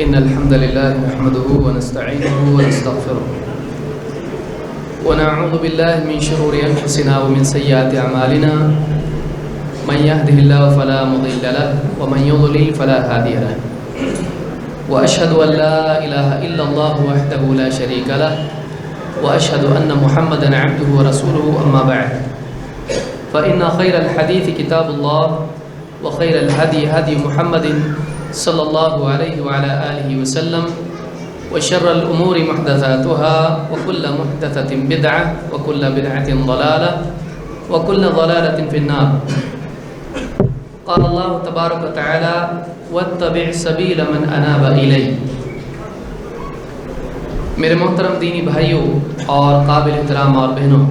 إن الحمد لله نحمده ونستعينه ونستغفره ونعوذ بالله من شرور أنفسنا ومن سيئات أعمالنا من يهده الله فلا مضل له ومن يضلل فلا هادي له وأشهد أن لا إله إلا الله وحده لا شريك له وأشهد أن محمدا عبده ورسوله أما بعد فإن خير الحديث كتاب الله وخير الهدي هدي محمد صلى الله عليه وعلى آله وسلم وشر الأمور محدثاتها وكل محدثة بدعة وكل بدعة ضلالة وكل ضلالة في النار. قال الله تبارك وتعالى واتبع سبيل من أناب إلي. میرے محترم دینی بھائیوں اور قابل احترام اور بہنوں،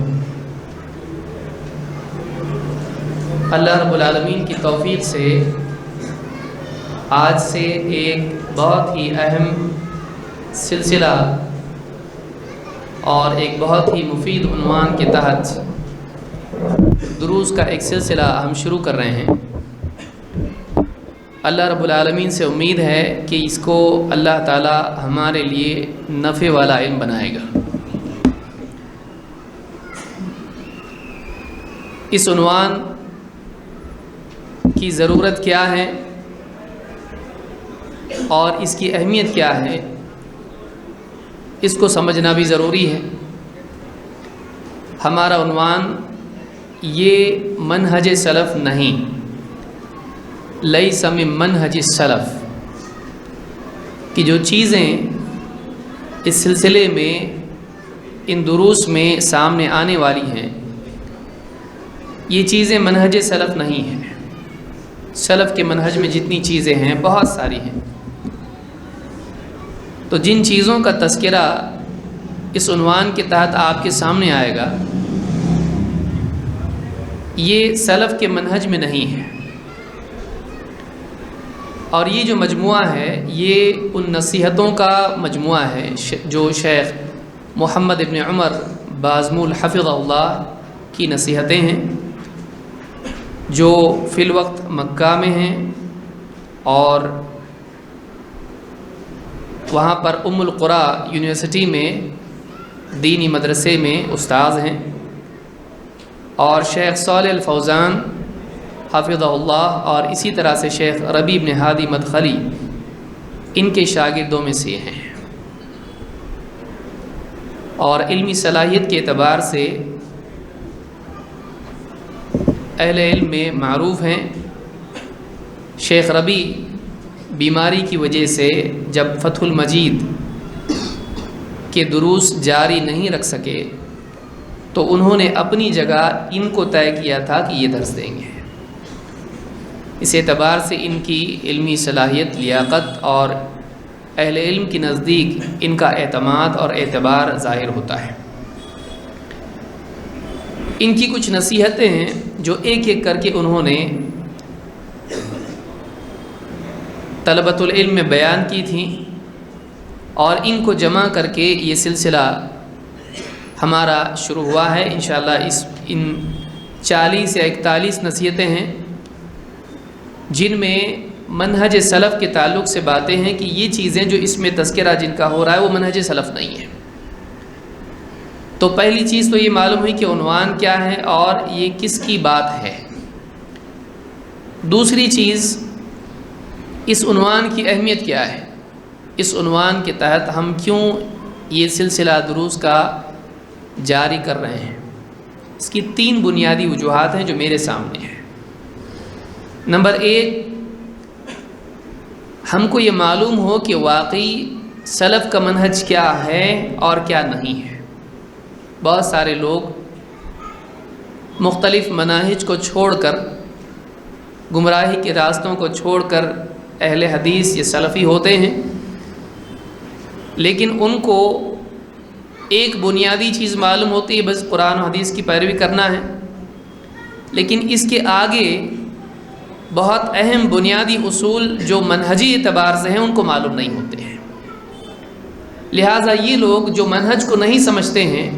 اللہ رب العالمین کی توفیق سے آج سے ایک بہت ہی اہم سلسلہ اور ایک بہت ہی مفید عنوان کے تحت دروس کا ایک سلسلہ ہم شروع کر رہے ہیں۔ اللہ رب العالمین سے امید ہے کہ اس کو اللہ تعالی ہمارے لیے نفع والا علم بنائے گا۔ اس عنوان کی ضرورت کیا ہے اور اس کی اہمیت کیا ہے، اس کو سمجھنا بھی ضروری ہے۔ ہمارا عنوان یہ منہج سلف نہیں، لیس من منہج السلف، کہ جو چیزیں اس سلسلے میں ان دروس میں سامنے آنے والی ہیں یہ چیزیں منہج سلف نہیں ہیں۔ سلف کے منہج میں جتنی چیزیں ہیں بہت ساری ہیں، تو جن چیزوں کا تذکرہ اس عنوان کے تحت آپ کے سامنے آئے گا یہ سلف کے منہج میں نہیں ہے، اور یہ جو مجموعہ ہے یہ ان نصیحتوں کا مجموعہ ہے جو شیخ محمد ابن عمر بازمول حفظہ اللہ کی نصیحتیں ہیں، جو فی الوقت مکہ میں ہیں اور وہاں پر ام القریٰ یونیورسٹی میں دینی مدرسے میں استاذ ہیں، اور شیخ صالح الفوزان حافظہ اللہ اور اسی طرح سے شیخ ربیع بن ہادی مدخلی ان کے شاگردوں میں سے ہیں، اور علمی صلاحیت کے اعتبار سے اہل علم میں معروف ہیں۔ شیخ ربیع بیماری کی وجہ سے جب فتح المجید کے دروس جاری نہیں رکھ سکے تو انہوں نے اپنی جگہ ان کو طے کیا تھا کہ یہ درس دیں گے۔ اس اعتبار سے ان کی علمی صلاحیت، لیاقت اور اہل علم کے نزدیک ان کا اعتماد اور اعتبار ظاہر ہوتا ہے۔ ان کی کچھ نصیحتیں ہیں جو ایک ایک کر کے انہوں نے طلبۃ العلم میں بیان کی تھیں، اور ان کو جمع کر کے یہ سلسلہ ہمارا شروع ہوا ہے۔ انشاءاللہ ان 40 یا 41 نصیحتیں ہیں جن میں منہج سلف کے تعلق سے باتیں ہیں کہ یہ چیزیں جو اس میں تذکرہ جن کا ہو رہا ہے وہ منہج سلف نہیں ہے۔ تو پہلی چیز تو یہ معلوم ہوئی کہ عنوان کیا ہے اور یہ کس کی بات ہے۔ دوسری چیز اس عنوان کی اہمیت کیا ہے، اس عنوان کے تحت ہم کیوں یہ سلسلہ دروس کا جاری کر رہے ہیں۔ اس کی 3 بنیادی وجوہات ہیں جو میرے سامنے ہیں۔ نمبر 1، ہم کو یہ معلوم ہو کہ واقعی سلف کا منہج کیا ہے اور کیا نہیں ہے۔ بہت سارے لوگ مختلف مناہج کو چھوڑ کر، گمراہی کے راستوں کو چھوڑ کر اہل حدیث یا سلفی ہوتے ہیں، لیکن ان کو ایک بنیادی چیز معلوم ہوتی ہے، بس قرآن و حدیث کی پیروی کرنا ہے، لیکن اس کے آگے بہت اہم بنیادی اصول جو منہجی اعتبار سے ہیں ان کو معلوم نہیں ہوتے ہیں۔ لہٰذا یہ لوگ جو منہج کو نہیں سمجھتے ہیں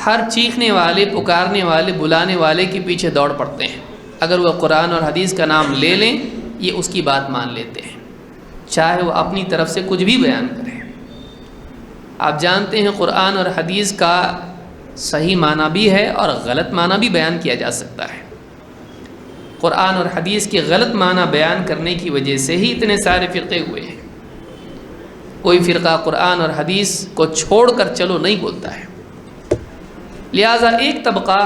ہر چیخنے والے، پکارنے والے، بلانے والے کے پیچھے دوڑ پڑتے ہیں۔ اگر وہ قرآن اور حدیث کا نام لے لیں یہ اس کی بات مان لیتے ہیں۔ چاہے وہ اپنی طرف سے کچھ بھی بیان کرے۔ آپ جانتے ہیں قرآن اور حدیث کا صحیح معنی بھی ہے اور غلط معنی بھی بیان کیا جا سکتا ہے۔ قرآن اور حدیث کے غلط معنی بیان کرنے کی وجہ سے ہی اتنے سارے فرقے ہوئے ہیں۔ کوئی فرقہ قرآن اور حدیث کو چھوڑ کر چلو نہیں بولتا ہے۔ لہٰذا ایک طبقہ،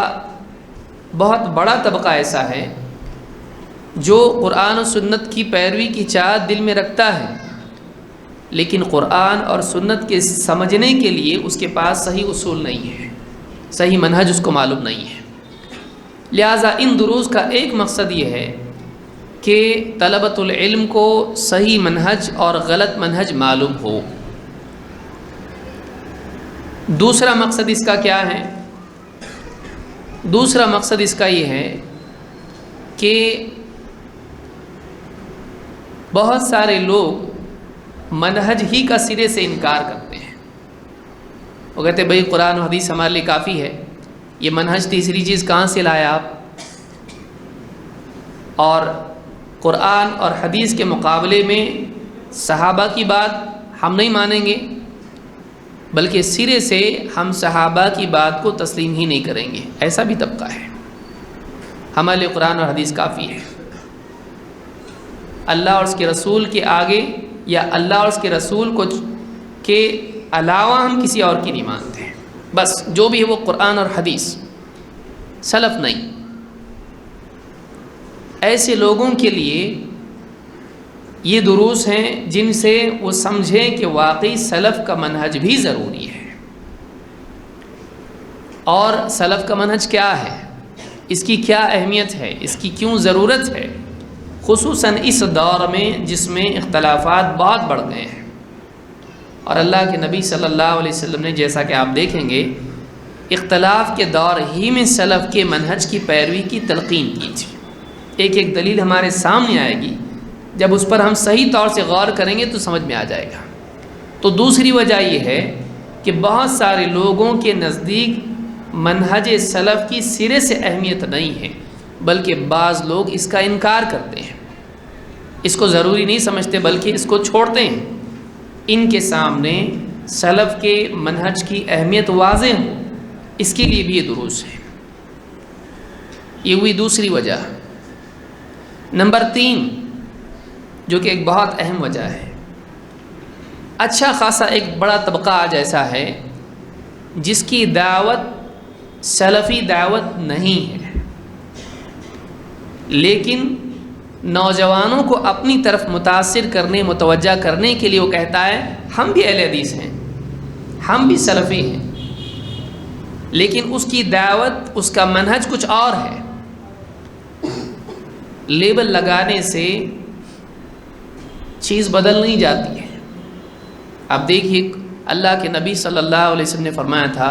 بہت بڑا طبقہ ایسا ہے جو قرآن و سنت کی پیروی کی چاہت دل میں رکھتا ہے، لیکن قرآن اور سنت کے سمجھنے کے لیے اس کے پاس صحیح اصول نہیں ہے، صحیح منہج اس کو معلوم نہیں ہے۔ لہٰذا ان دروس کا ایک مقصد یہ ہے کہ طلبۃ العلم کو صحیح منہج اور غلط منہج معلوم ہو۔ دوسرا مقصد اس کا کیا ہے؟ دوسرا مقصد اس کا یہ ہے کہ بہت سارے لوگ منہج ہی کا سرے سے انکار کرتے ہیں۔ وہ کہتے ہیں بھئی قرآن و حدیث ہمارے لیے کافی ہے، یہ منہج تیسری چیز کہاں سے لایا آپ؟ اور قرآن اور حدیث کے مقابلے میں صحابہ کی بات ہم نہیں مانیں گے، بلکہ سرے سے ہم صحابہ کی بات کو تسلیم ہی نہیں کریں گے۔ ایسا بھی طبقہ ہے۔ ہمارے لیے قرآن اور حدیث کافی ہے، اللہ اور اس کے رسول کے آگے یا اللہ اور اس کے رسول کو کے علاوہ ہم کسی اور کی نہیں مانتے ہیں، بس جو بھی ہے وہ قرآن اور حدیث، سلف نہیں۔ ایسے لوگوں کے لیے یہ دروس ہیں جن سے وہ سمجھیں کہ واقعی سلف کا منہج بھی ضروری ہے، اور سلف کا منہج کیا ہے، اس کی کیا اہمیت ہے، اس کی کیوں ضرورت ہے، خصوصاً اس دور میں جس میں اختلافات بہت بڑھ گئے ہیں۔ اور اللہ کے نبی صلی اللہ علیہ وسلم نے، جیسا کہ آپ دیکھیں گے، اختلاف کے دور ہی میں سلف کے منہج کی پیروی کی تلقین کی تھی۔ ایک ایک دلیل ہمارے سامنے آئے گی، جب اس پر ہم صحیح طور سے غور کریں گے تو سمجھ میں آ جائے گا۔ تو دوسری وجہ یہ ہے کہ بہت سارے لوگوں کے نزدیک منہج سلف کی سرے سے اہمیت نہیں ہے، بلکہ بعض لوگ اس کا انکار کرتے ہیں، اس کو ضروری نہیں سمجھتے بلکہ اس کو چھوڑتے ہیں۔ ان کے سامنے سلف کے منہج کی اہمیت واضح ہو، اس کے لیے بھی یہ دروس ہے۔ یہ ہوئی دوسری وجہ۔ نمبر 3، جو کہ ایک بہت اہم وجہ ہے، اچھا خاصا ایک بڑا طبقہ آج ایسا ہے جس کی دعوت سلفی دعوت نہیں ہے، لیکن نوجوانوں کو اپنی طرف متاثر کرنے، متوجہ کرنے کے لیے وہ کہتا ہے ہم بھی اہل حدیث ہیں، ہم بھی سلفی ہیں، لیکن اس کی دعوت، اس کا منہج کچھ اور ہے۔ لیبل لگانے سے چیز بدل نہیں جاتی ہے۔ اب دیکھیے اللہ کے نبی صلی اللہ علیہ وسلم نے فرمایا تھا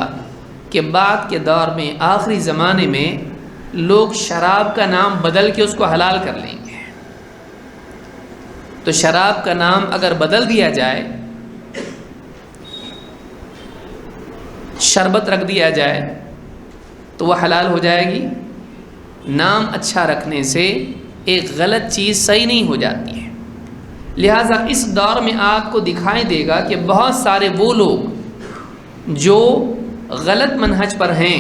کہ بعد کے دور میں، آخری زمانے میں، لوگ شراب کا نام بدل کے اس کو حلال کر لیں گے۔ تو شراب کا نام اگر بدل دیا جائے، شربت رکھ دیا جائے تو وہ حلال ہو جائے گی؟ نام اچھا رکھنے سے ایک غلط چیز صحیح نہیں ہو جاتی ہے۔ لہٰذا اس دور میں آپ کو دکھائی دے گا کہ بہت سارے وہ لوگ جو غلط منہج پر ہیں،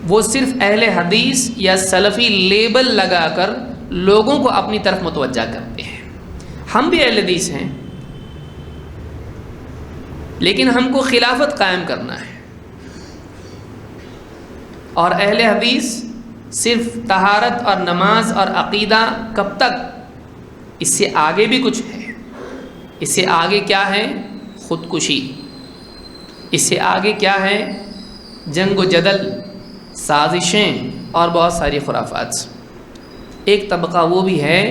وہ صرف اہل حدیث یا سلفی لیبل لگا کر لوگوں کو اپنی طرف متوجہ کرتے ہیں۔ ہم بھی اہل حدیث ہیں، لیکن ہم کو خلافت قائم کرنا ہے، اور اہل حدیث صرف طہارت اور نماز اور عقیدہ کب تک؟ اس سے آگے بھی کچھ ہے۔ اس سے آگے کیا ہے؟ خودکشی۔ اس سے آگے کیا ہے؟ جنگ و جدل، سازشیں اور بہت ساری خرافات۔ ایک طبقہ وہ بھی ہے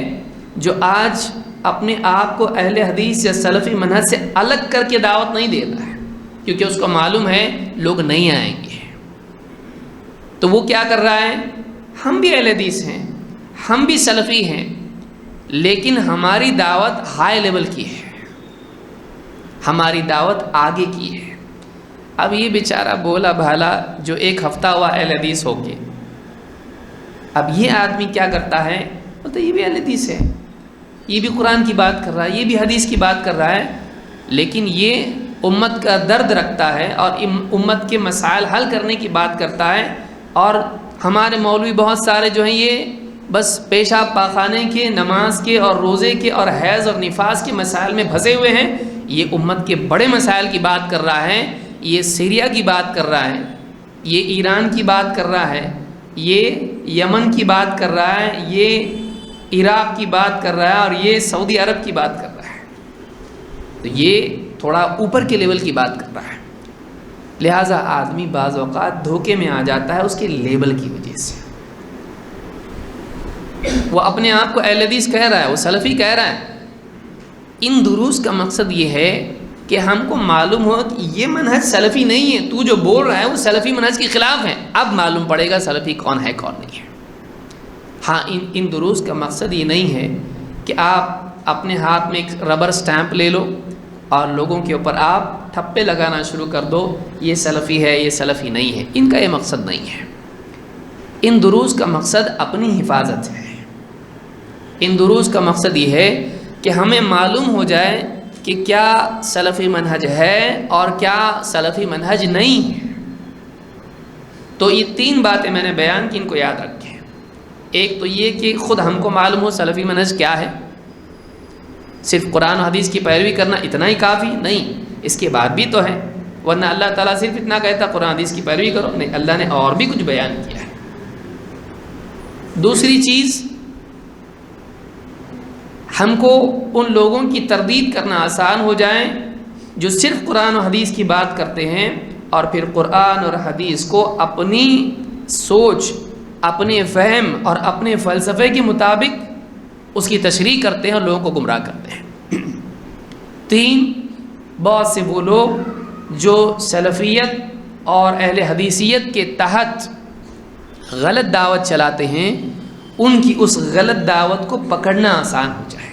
جو آج اپنے آپ کو اہل حدیث یا سلفی منہج سے الگ کر کے دعوت نہیں دیتا ہے، کیونکہ اس کو معلوم ہے لوگ نہیں آئیں گے۔ تو وہ کیا کر رہا ہے؟ ہم بھی اہل حدیث ہیں، ہم بھی سلفی ہیں، لیکن ہماری دعوت ہائی لیول کی ہے، ہماری دعوت آگے کی ہے۔ اب یہ بیچارہ بولا بھالا جو ایک ہفتہ ہوا اہل حدیث ہو کے، اب یہ آدمی کیا کرتا ہے؟ بولتا یہ بھی اہل حدیث ہے، یہ بھی قرآن کی بات کر رہا ہے، یہ بھی حدیث کی بات کر رہا ہے، لیکن یہ امت کا درد رکھتا ہے اور امت کے مسائل حل کرنے کی بات کرتا ہے، اور ہمارے مولوی بہت سارے جو ہیں یہ بس پیشاب پاخانے کے، نماز کے اور روزے کے اور حیض اور نفاس کے مسائل میں پھنسے ہوئے ہیں۔ یہ امت کے بڑے مسائل کی بات کر رہا ہے، یہ سیریا کی بات کر رہا ہے، یہ ایران کی بات کر رہا ہے، یہ یمن کی بات کر رہا ہے، یہ عراق کی بات کر رہا ہے، اور یہ سعودی عرب کی بات کر رہا ہے۔ تو یہ تھوڑا اوپر کے لیول کی بات کر رہا ہے، لہٰذا آدمی بعض اوقات دھوکے میں آ جاتا ہے اس کے لیبل کی وجہ سے۔ وہ اپنے آپ کو اہل حدیث کہہ رہا ہے، وہ سلفی کہہ رہا ہے۔ ان دروس کا مقصد یہ ہے کہ ہم کو معلوم ہو کہ یہ منہج سلفی نہیں ہے، تو جو بول رہا ہے وہ سلفی منہج کے خلاف ہے۔ اب معلوم پڑے گا سلفی کون ہے کون نہیں ہے۔ ہاں ان دروس کا مقصد یہ نہیں ہے کہ آپ اپنے ہاتھ میں ایک ربر سٹیمپ لے لو اور لوگوں کے اوپر آپ ٹھپے لگانا شروع کر دو، یہ سلفی ہے یہ سلفی نہیں ہے۔ ان کا یہ مقصد نہیں ہے۔ ان دروس کا مقصد اپنی حفاظت ہے۔ ان دروس کا مقصد یہ ہے کہ ہمیں معلوم ہو جائے کہ کیا سلفی منہج ہے اور کیا سلفی منہج نہیں ہے۔ تو یہ 3 باتیں میں نے بیان کی، ان کو یاد رکھیں۔ ایک تو یہ کہ خود ہم کو معلوم ہو سلفی منہج کیا ہے۔ صرف قرآن و حدیث کی پیروی کرنا اتنا ہی کافی نہیں، اس کے بعد بھی تو ہے، ورنہ اللہ تعالیٰ صرف اتنا کہتا قرآن حدیث کی پیروی کرو، نہیں، اللہ نے اور بھی کچھ بیان کیا ہے۔ دوسری چیز، ہم کو ان لوگوں کی تردید کرنا آسان ہو جائے جو صرف قرآن و حدیث کی بات کرتے ہیں اور پھر قرآن اور حدیث کو اپنی سوچ، اپنے فہم اور اپنے فلسفے کے مطابق اس کی تشریح کرتے ہیں اور لوگوں کو گمراہ کرتے ہیں۔ 3، بہت سے وہ لوگ جو سلفیت اور اہل حدیثیت کے تحت غلط دعوت چلاتے ہیں، ان کی اس غلط دعوت کو پکڑنا آسان ہو جائے،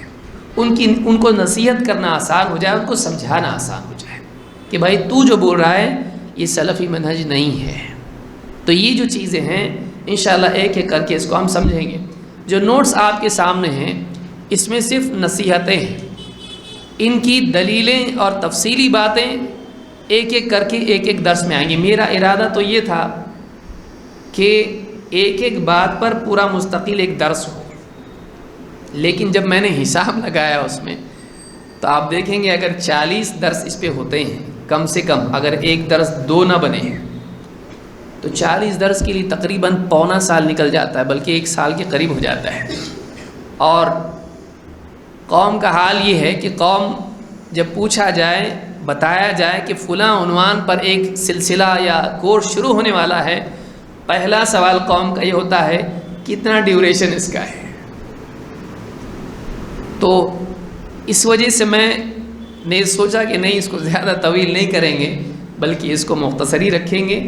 ان کو نصیحت کرنا آسان ہو جائے، ان کو سمجھانا آسان ہو جائے کہ بھائی تو جو بول رہا ہے یہ سلفی منہج نہیں ہے۔ تو یہ جو چیزیں ہیں انشاءاللہ ایک ایک کر کے اس کو ہم سمجھیں گے۔ جو نوٹس آپ کے سامنے ہیں اس میں صرف نصیحتیں ہیں، ان کی دلیلیں اور تفصیلی باتیں ایک ایک کر کے ایک ایک درس میں آئیں گی۔ میرا ارادہ تو یہ تھا کہ ایک ایک بات پر پورا مستقل ایک درس ہو، لیکن جب میں نے حساب لگایا اس میں تو آپ دیکھیں گے اگر 40 درس اس پہ ہوتے ہیں کم سے کم، اگر ایک درس 2 نہ بنے تو 40 درس کے لیے تقریباً پونا سال نکل جاتا ہے، بلکہ 1 سال کے قریب ہو جاتا ہے۔ اور قوم کا حال یہ ہے کہ قوم جب پوچھا جائے، بتایا جائے کہ فلاں عنوان پر ایک سلسلہ یا کورس شروع ہونے والا ہے، پہلا سوال قوم کا یہ ہوتا ہے کتنا ڈیوریشن اس کا ہے۔ تو اس وجہ سے میں نے سوچا کہ نہیں، اس کو زیادہ طویل نہیں کریں گے بلکہ اس کو مختصر ہی رکھیں گے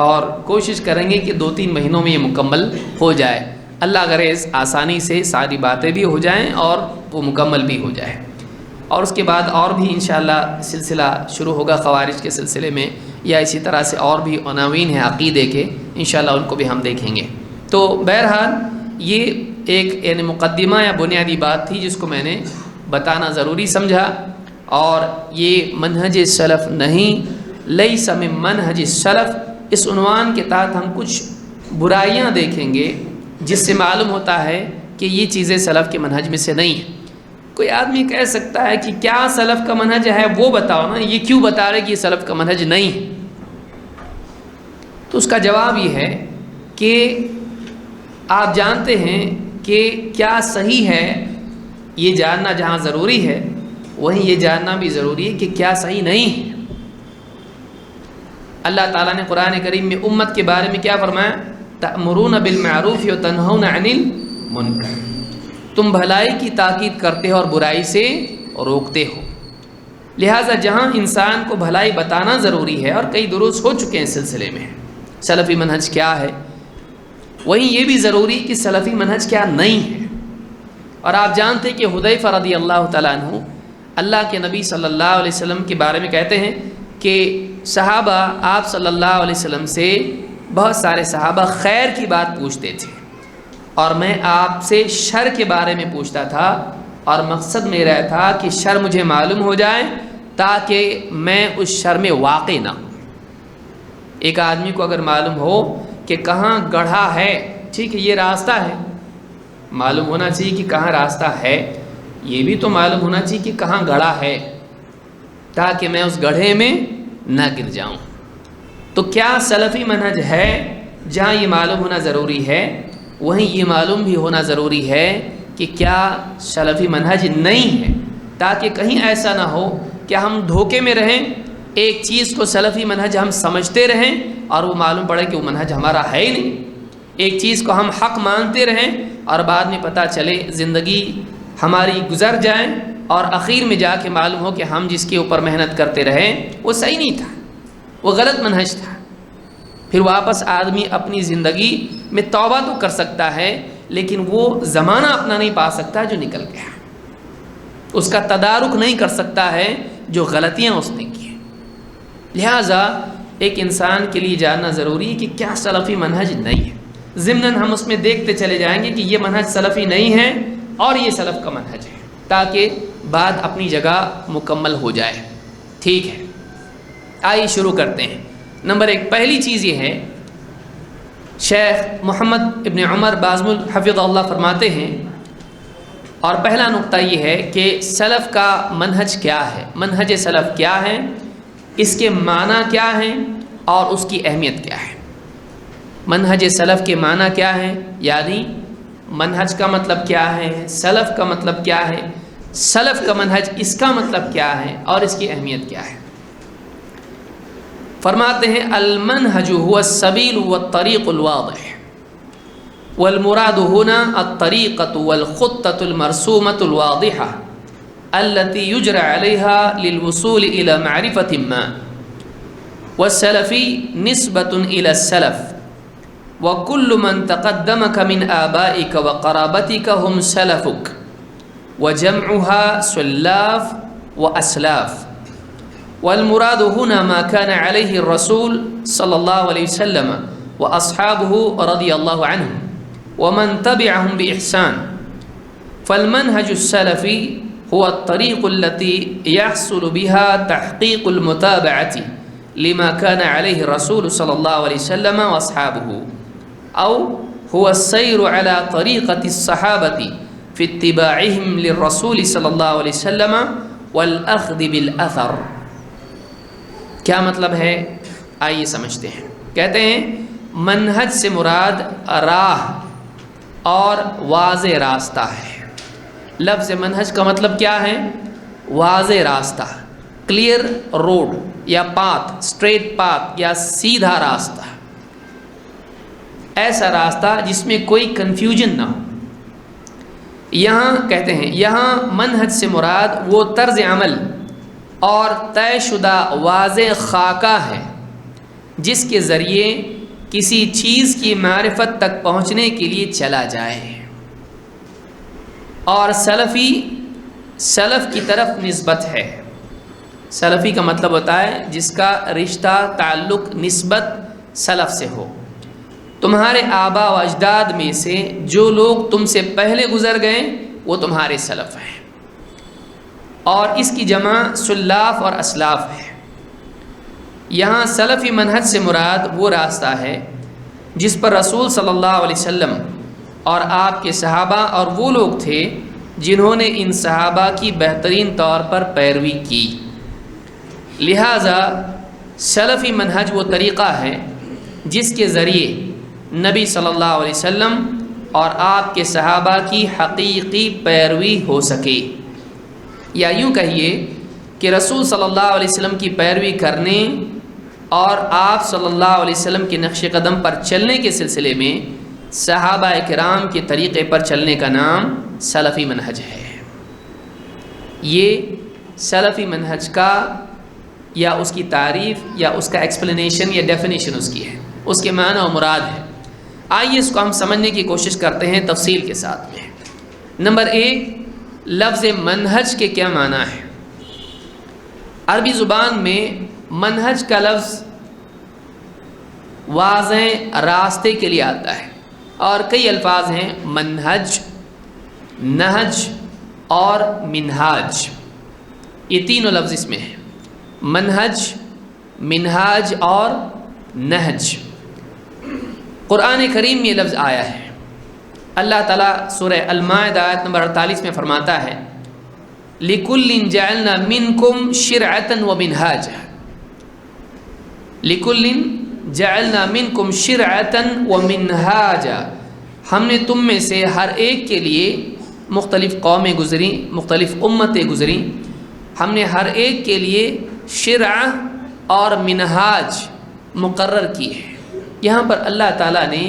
اور کوشش کریں گے کہ 2-3 مہینوں میں یہ مکمل ہو جائے۔ اللہ کرے آسانی سے ساری باتیں بھی ہو جائیں اور وہ مکمل بھی ہو جائے۔ اور اس کے بعد اور بھی انشاءاللہ سلسلہ شروع ہوگا خوارج کے سلسلے میں، یا اسی طرح سے اور بھی عناوین ہیں عقیدے کے، انشاءاللہ ان کو بھی ہم دیکھیں گے۔ تو بہرحال یہ ایک یعنی مقدمہ یا بنیادی بات تھی جس کو میں نے بتانا ضروری سمجھا، اور یہ منہج سلف نہیں، لیس من منہج السلف، اس عنوان کے تحت ہم کچھ برائیاں دیکھیں گے جس سے معلوم ہوتا ہے کہ یہ چیزیں سلف کے منہج میں سے نہیں ہیں۔ کوئی آدمی کہہ سکتا ہے کہ کیا سلف کا منہج ہے وہ بتاؤ نا، یہ کیوں بتا رہے کہ یہ سلف کا منہج نہیں ہے؟ تو اس کا جواب یہ ہے کہ آپ جانتے ہیں کہ کیا صحیح ہے یہ جاننا جہاں ضروری ہے، وہیں یہ جاننا بھی ضروری ہے کہ کیا صحیح نہیں ہے۔ اللہ تعالیٰ نے قرآن کریم میں امت کے بارے میں کیا فرمایا؟ تأمرون بالمعروف وتنہون عن المنکر، تم بھلائی کی تاکید کرتے ہو اور برائی سے روکتے ہو۔ لہٰذا جہاں انسان کو بھلائی بتانا ضروری ہے، اور کئی دروس ہو چکے ہیں اس سلسلے میں سلفی منہج کیا ہے، وہیں یہ بھی ضروری کہ سلفی منہج کیا نہیں ہے۔ اور آپ جانتے کہ حذیفہ رضی اللہ تعالیٰ عنہ اللہ کے نبی صلی اللہ علیہ وسلم کے بارے میں کہتے ہیں کہ صحابہ آپ صلی اللہ علیہ وسلم سے، بہت سارے صحابہ خیر کی بات پوچھتے تھے اور میں آپ سے شر کے بارے میں پوچھتا تھا اور مقصد میرا تھا کہ شر مجھے معلوم ہو جائے تاکہ میں اس شر میں واقع نہ ہوں۔ ایک آدمی کو اگر معلوم ہو کہ کہاں گڑھا ہے، ٹھیک ہے یہ راستہ ہے، معلوم ہونا چاہیے کہ کہاں راستہ ہے، یہ بھی تو معلوم ہونا چاہیے کہ کہاں گڑھا ہے تاکہ میں اس گڑھے میں نہ گر جاؤں۔ تو کیا سلفی منہج ہے؟ جہاں یہ معلوم ہونا ضروری ہے وہیں یہ معلوم بھی ہونا ضروری ہے کہ کیا سلفی منہج نہیں ہے، تاکہ کہیں ایسا نہ ہو کہ ہم دھوکے میں رہیں، ایک چیز کو سلفی منہج ہم سمجھتے رہیں اور وہ معلوم پڑے کہ وہ منہج ہمارا ہے ہی نہیں، ایک چیز کو ہم حق مانتے رہیں اور بعد میں پتہ چلے زندگی ہماری گزر جائیں اور اخیر میں جا کے معلوم ہو کہ ہم جس کے اوپر محنت کرتے رہیں وہ صحیح نہیں تھا، وہ غلط منہج تھا۔ پھر واپس آدمی اپنی زندگی میں توبہ تو کر سکتا ہے لیکن وہ زمانہ اپنا نہیں پا سکتا جو نکل گیا، اس کا تدارک نہیں کر سکتا ہے جو غلطیاں اس نے کی۔ لہٰذا ایک انسان کے لیے جاننا ضروری ہے کہ کیا سلفی منہج نہیں ہے۔ ضمناً ہم اس میں دیکھتے چلے جائیں گے کہ یہ منہج سلفی نہیں ہے اور یہ سلف کا منہج ہے، تاکہ بات اپنی جگہ مکمل ہو جائے۔ ٹھیک ہے، آئیے شروع کرتے ہیں۔ نمبر 1، پہلی چیز یہ ہے، شیخ محمد ابن عمر بازمل حفظہ اللہ فرماتے ہیں، اور پہلا نقطہ یہ ہے کہ سلف کا منہج کیا ہے، منہج سلف کیا ہے، اس کے معنی کیا ہیں اور اس کی اہمیت کیا ہے۔ منہج سلف کے معنی کیا ہے، یعنی منہج کا مطلب کیا ہے، سلف کا مطلب کیا ہے، سلف کا منہج اس کا مطلب کیا ہے اور اس کی اہمیت کیا ہے۔ فرماتے ہیں المنہج هو السبیل والطریق الواضح والمراد هنا الطریقة والخطة المرسومة الواضحة التي يجرى عليها للوصول إلى معرفة ما، والسلفي نسبة إلى السلف، وكل من تقدمك من آبائك وقرابتك هم سلفك، وجمعها سلاف وأسلاف، والمراد هنا ما كان عليه الرسول صلى الله عليه وسلم وأصحابه رضي الله عنهم ومن تبعهم بإحسان، فالمنهج السلفي هو الطريق التي يحصل بها تحقيق المتابعة لما كان عليه الرسول صلى الله عليه وسلم وأصحابه، أو هو السير على طريقة الصحابة في اتباعهم للرسول صلى الله عليه وسلم والأخذ بالأثر۔ کیا مطلب ہے؟ آئیے سمجھتے ہیں۔ کہتے ہیں منہج سے مراد راہ اور واضح راستہ ہے۔ لفظ منہج کا مطلب کیا ہے؟ واضح راستہ، کلیئر روڈ یا پاتھ، اسٹریٹ پاتھ یا سیدھا راستہ، ایسا راستہ جس میں کوئی کنفیوژن نہ ہو۔ یہاں کہتے ہیں یہاں منہج سے مراد وہ طرز عمل اور طے شدہ واضح خاکہ ہے جس کے ذریعے کسی چیز کی معرفت تک پہنچنے کے لیے چلا جائے، اور سلفی سلف کی طرف نسبت ہے۔ سلفی کا مطلب ہوتا ہے جس کا رشتہ تعلق نسبت سلف سے ہو، تمہارے آبا و اجداد میں سے جو لوگ تم سے پہلے گزر گئے وہ تمہارے سلف ہیں، اور اس کی جمع سلاف اور اسلاف ہے۔ یہاں سلفی منہج سے مراد وہ راستہ ہے جس پر رسول صلی اللہ علیہ وسلم اور آپ کے صحابہ اور وہ لوگ تھے جنہوں نے ان صحابہ کی بہترین طور پر پیروی کی۔ لہٰذا سلفی منہج وہ طریقہ ہے جس کے ذریعے نبی صلی اللہ علیہ وسلم اور آپ کے صحابہ کی حقیقی پیروی ہو سکے، یا یوں کہیے کہ رسول صلی اللہ علیہ وسلم کی پیروی کرنے اور آپ صلی اللہ علیہ وسلم کے نقش قدم پر چلنے کے سلسلے میں صحابہ کرام کے طریقے پر چلنے کا نام سلفی منہج ہے۔ یہ سلفی منہج کا یا اس کی تعریف یا اس کا ایکسپلینیشن یا ڈیفینیشن اس کی ہے، اس کے معنی و مراد ہے۔ آئیے اس کو ہم سمجھنے کی کوشش کرتے ہیں تفصیل کے ساتھ میں۔ نمبر 1، لفظ منہج کے کیا معنی ہے؟ عربی زبان میں منہج کا لفظ واضح راستے کے لیے آتا ہے، اور کئی الفاظ ہیں، منہج، نہج، اور منہاج، یہ تینوں لفظ اس میں ہیں، منہج، منہاج اور نہج۔ قرآن کریم میں یہ لفظ آیا ہے۔ اللہ تعالیٰ سورہ المائدہ آیت نمبر 48 میں فرماتا ہے لِكُلٍّ جَعَلْنَا مِنْكُمْ شِرْعَةً وَمِنْهَاجًا، لِكُلٍّ جَعَلْنَا مِنْكُمْ شِرْعَةً وَمِنْهَاجًا، ہم نے تم میں سے ہر ایک کے لیے، مختلف قومیں گزریں، مختلف امتیں گزریں، ہم نے ہر ایک کے لیے شرع اور منہاج مقرر کی ہے۔ یہاں پر اللہ تعالیٰ نے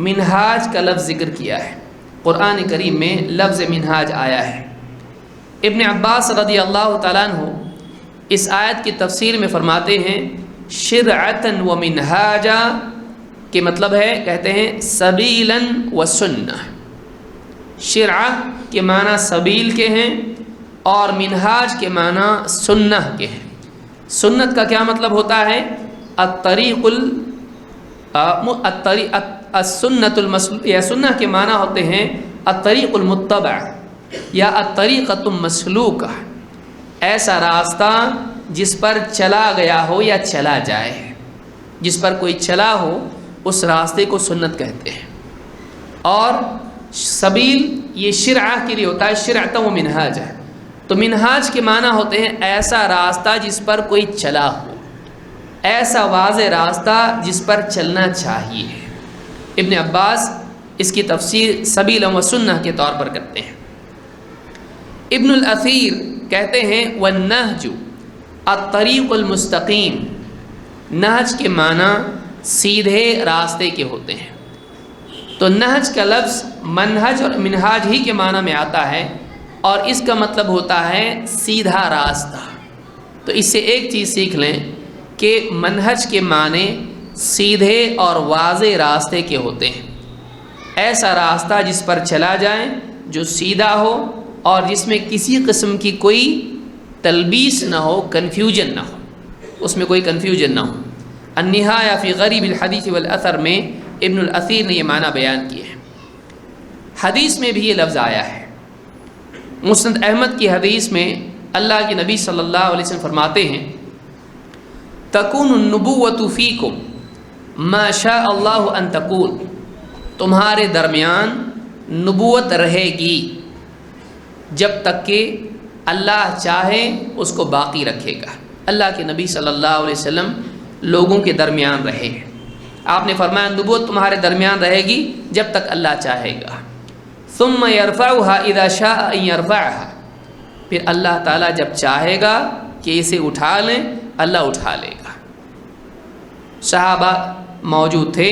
منہاج کا لفظ ذکر کیا ہے، قرآن کریم میں لفظ منہاج آیا ہے۔ ابن عباس رضی اللہ تعالیٰ عنہ اس آیت کی تفسیر میں فرماتے ہیں شرعۃ و منہاجا کے مطلب ہے، کہتے ہیں سبیلا و سنہ۔ شرع کے معنی سبیل کے ہیں اور منہاج کے معنی سنہ کے ہیں۔ سنت کا کیا مطلب ہوتا ہے؟ السنت المسلوک، یا سنہ کے معنی ہوتے ہیں الطریق المتبع یا الطریقۃ المسلوکہ، ایسا راستہ جس پر چلا گیا ہو یا چلا جائے، جس پر کوئی چلا ہو اس راستے کو سنت کہتے ہیں۔ اور سبیل یہ شرع کے لیے ہوتا ہے، شرعۃ و منہاج ہے، تو منہاج کے معنی ہوتے ہیں ایسا راستہ جس پر کوئی چلا ہو، ایسا واضح راستہ جس پر چلنا چاہیے۔ ابن عباس اس کی تفسیر سبیل و سنہ کے طور پر کرتے ہیں۔ ابن الاثیر کہتے ہیں والنہج الطریق المستقیم، نہج کے معنی سیدھے راستے کے ہوتے ہیں۔ تو نہج کا لفظ منہج اور منہاج ہی کے معنی میں آتا ہے اور اس کا مطلب ہوتا ہے سیدھا راستہ۔ تو اس سے ایک چیز سیکھ لیں کہ منہج کے معنی سیدھے اور واضح راستے کے ہوتے ہیں، ایسا راستہ جس پر چلا جائے جو سیدھا ہو اور جس میں کسی قسم کی کوئی تلبیس نہ ہو، کنفیوژن نہ ہو، اس میں کوئی کنفیوژن نہ ہو۔ النہایہ فی غریب الحدیث والاثر میں ابن الاثیر نے یہ معنی بیان کیے ہیں۔ حدیث میں بھی یہ لفظ آیا ہے، مسند احمد کی حدیث میں اللہ کے نبی صلی اللہ علیہ وسلم فرماتے ہیں تکون النبوۃ فیکم ما شاء اللہ ان تکون، تمہارے درمیان نبوت رہے گی جب تک کہ اللہ چاہے اس کو باقی رکھے گا۔ اللہ کے نبی صلی اللہ علیہ وسلم لوگوں کے درمیان رہے، آپ نے فرمایا نبوت تمہارے درمیان رہے گی جب تک اللہ چاہے گا۔ ثم يرفعها اذا شاء ان يرفعها، پھر اللہ تعالیٰ جب چاہے گا کہ اسے اٹھا لیں، اللہ اٹھا لے گا۔ صحابہ موجود تھے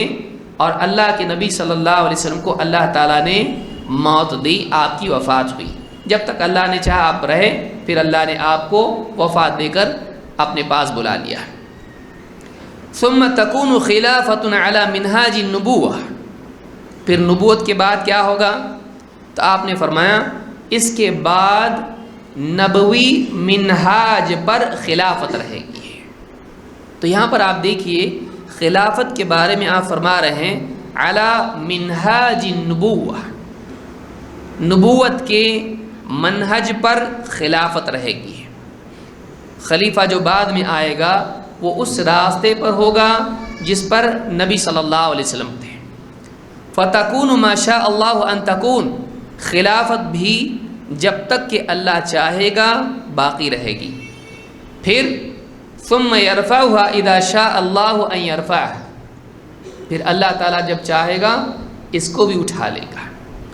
اور اللہ کے نبی صلی اللہ علیہ وسلم کو اللہ تعالیٰ نے موت دی، آپ کی وفات ہوئی۔ جب تک اللہ نے چاہا آپ رہے، پھر اللہ نے آپ کو وفات دے کر اپنے پاس بلا لیا۔ ثم تکون خلافۃ علی منہاج النبوہ، پھر نبوت کے بعد کیا ہوگا؟ تو آپ نے فرمایا اس کے بعد نبوی منہاج پر خلافت رہے گی۔ تو یہاں پر آپ دیکھیے خلافت کے بارے میں آپ فرما رہے ہیں علی منہاج النبوہ، نبوت کے منہج پر خلافت رہے گی۔ خلیفہ جو بعد میں آئے گا وہ اس راستے پر ہوگا جس پر نبی صلی اللہ علیہ وسلم تھے۔ فتکون ما شاء اللہ ان تکون، خلافت بھی جب تک کہ اللہ چاہے گا باقی رہے گی۔ پھر ثم يرفعها اذا شاء اللہ ان يرفعها، پھر اللہ تعالیٰ جب چاہے گا اس کو بھی اٹھا لے گا۔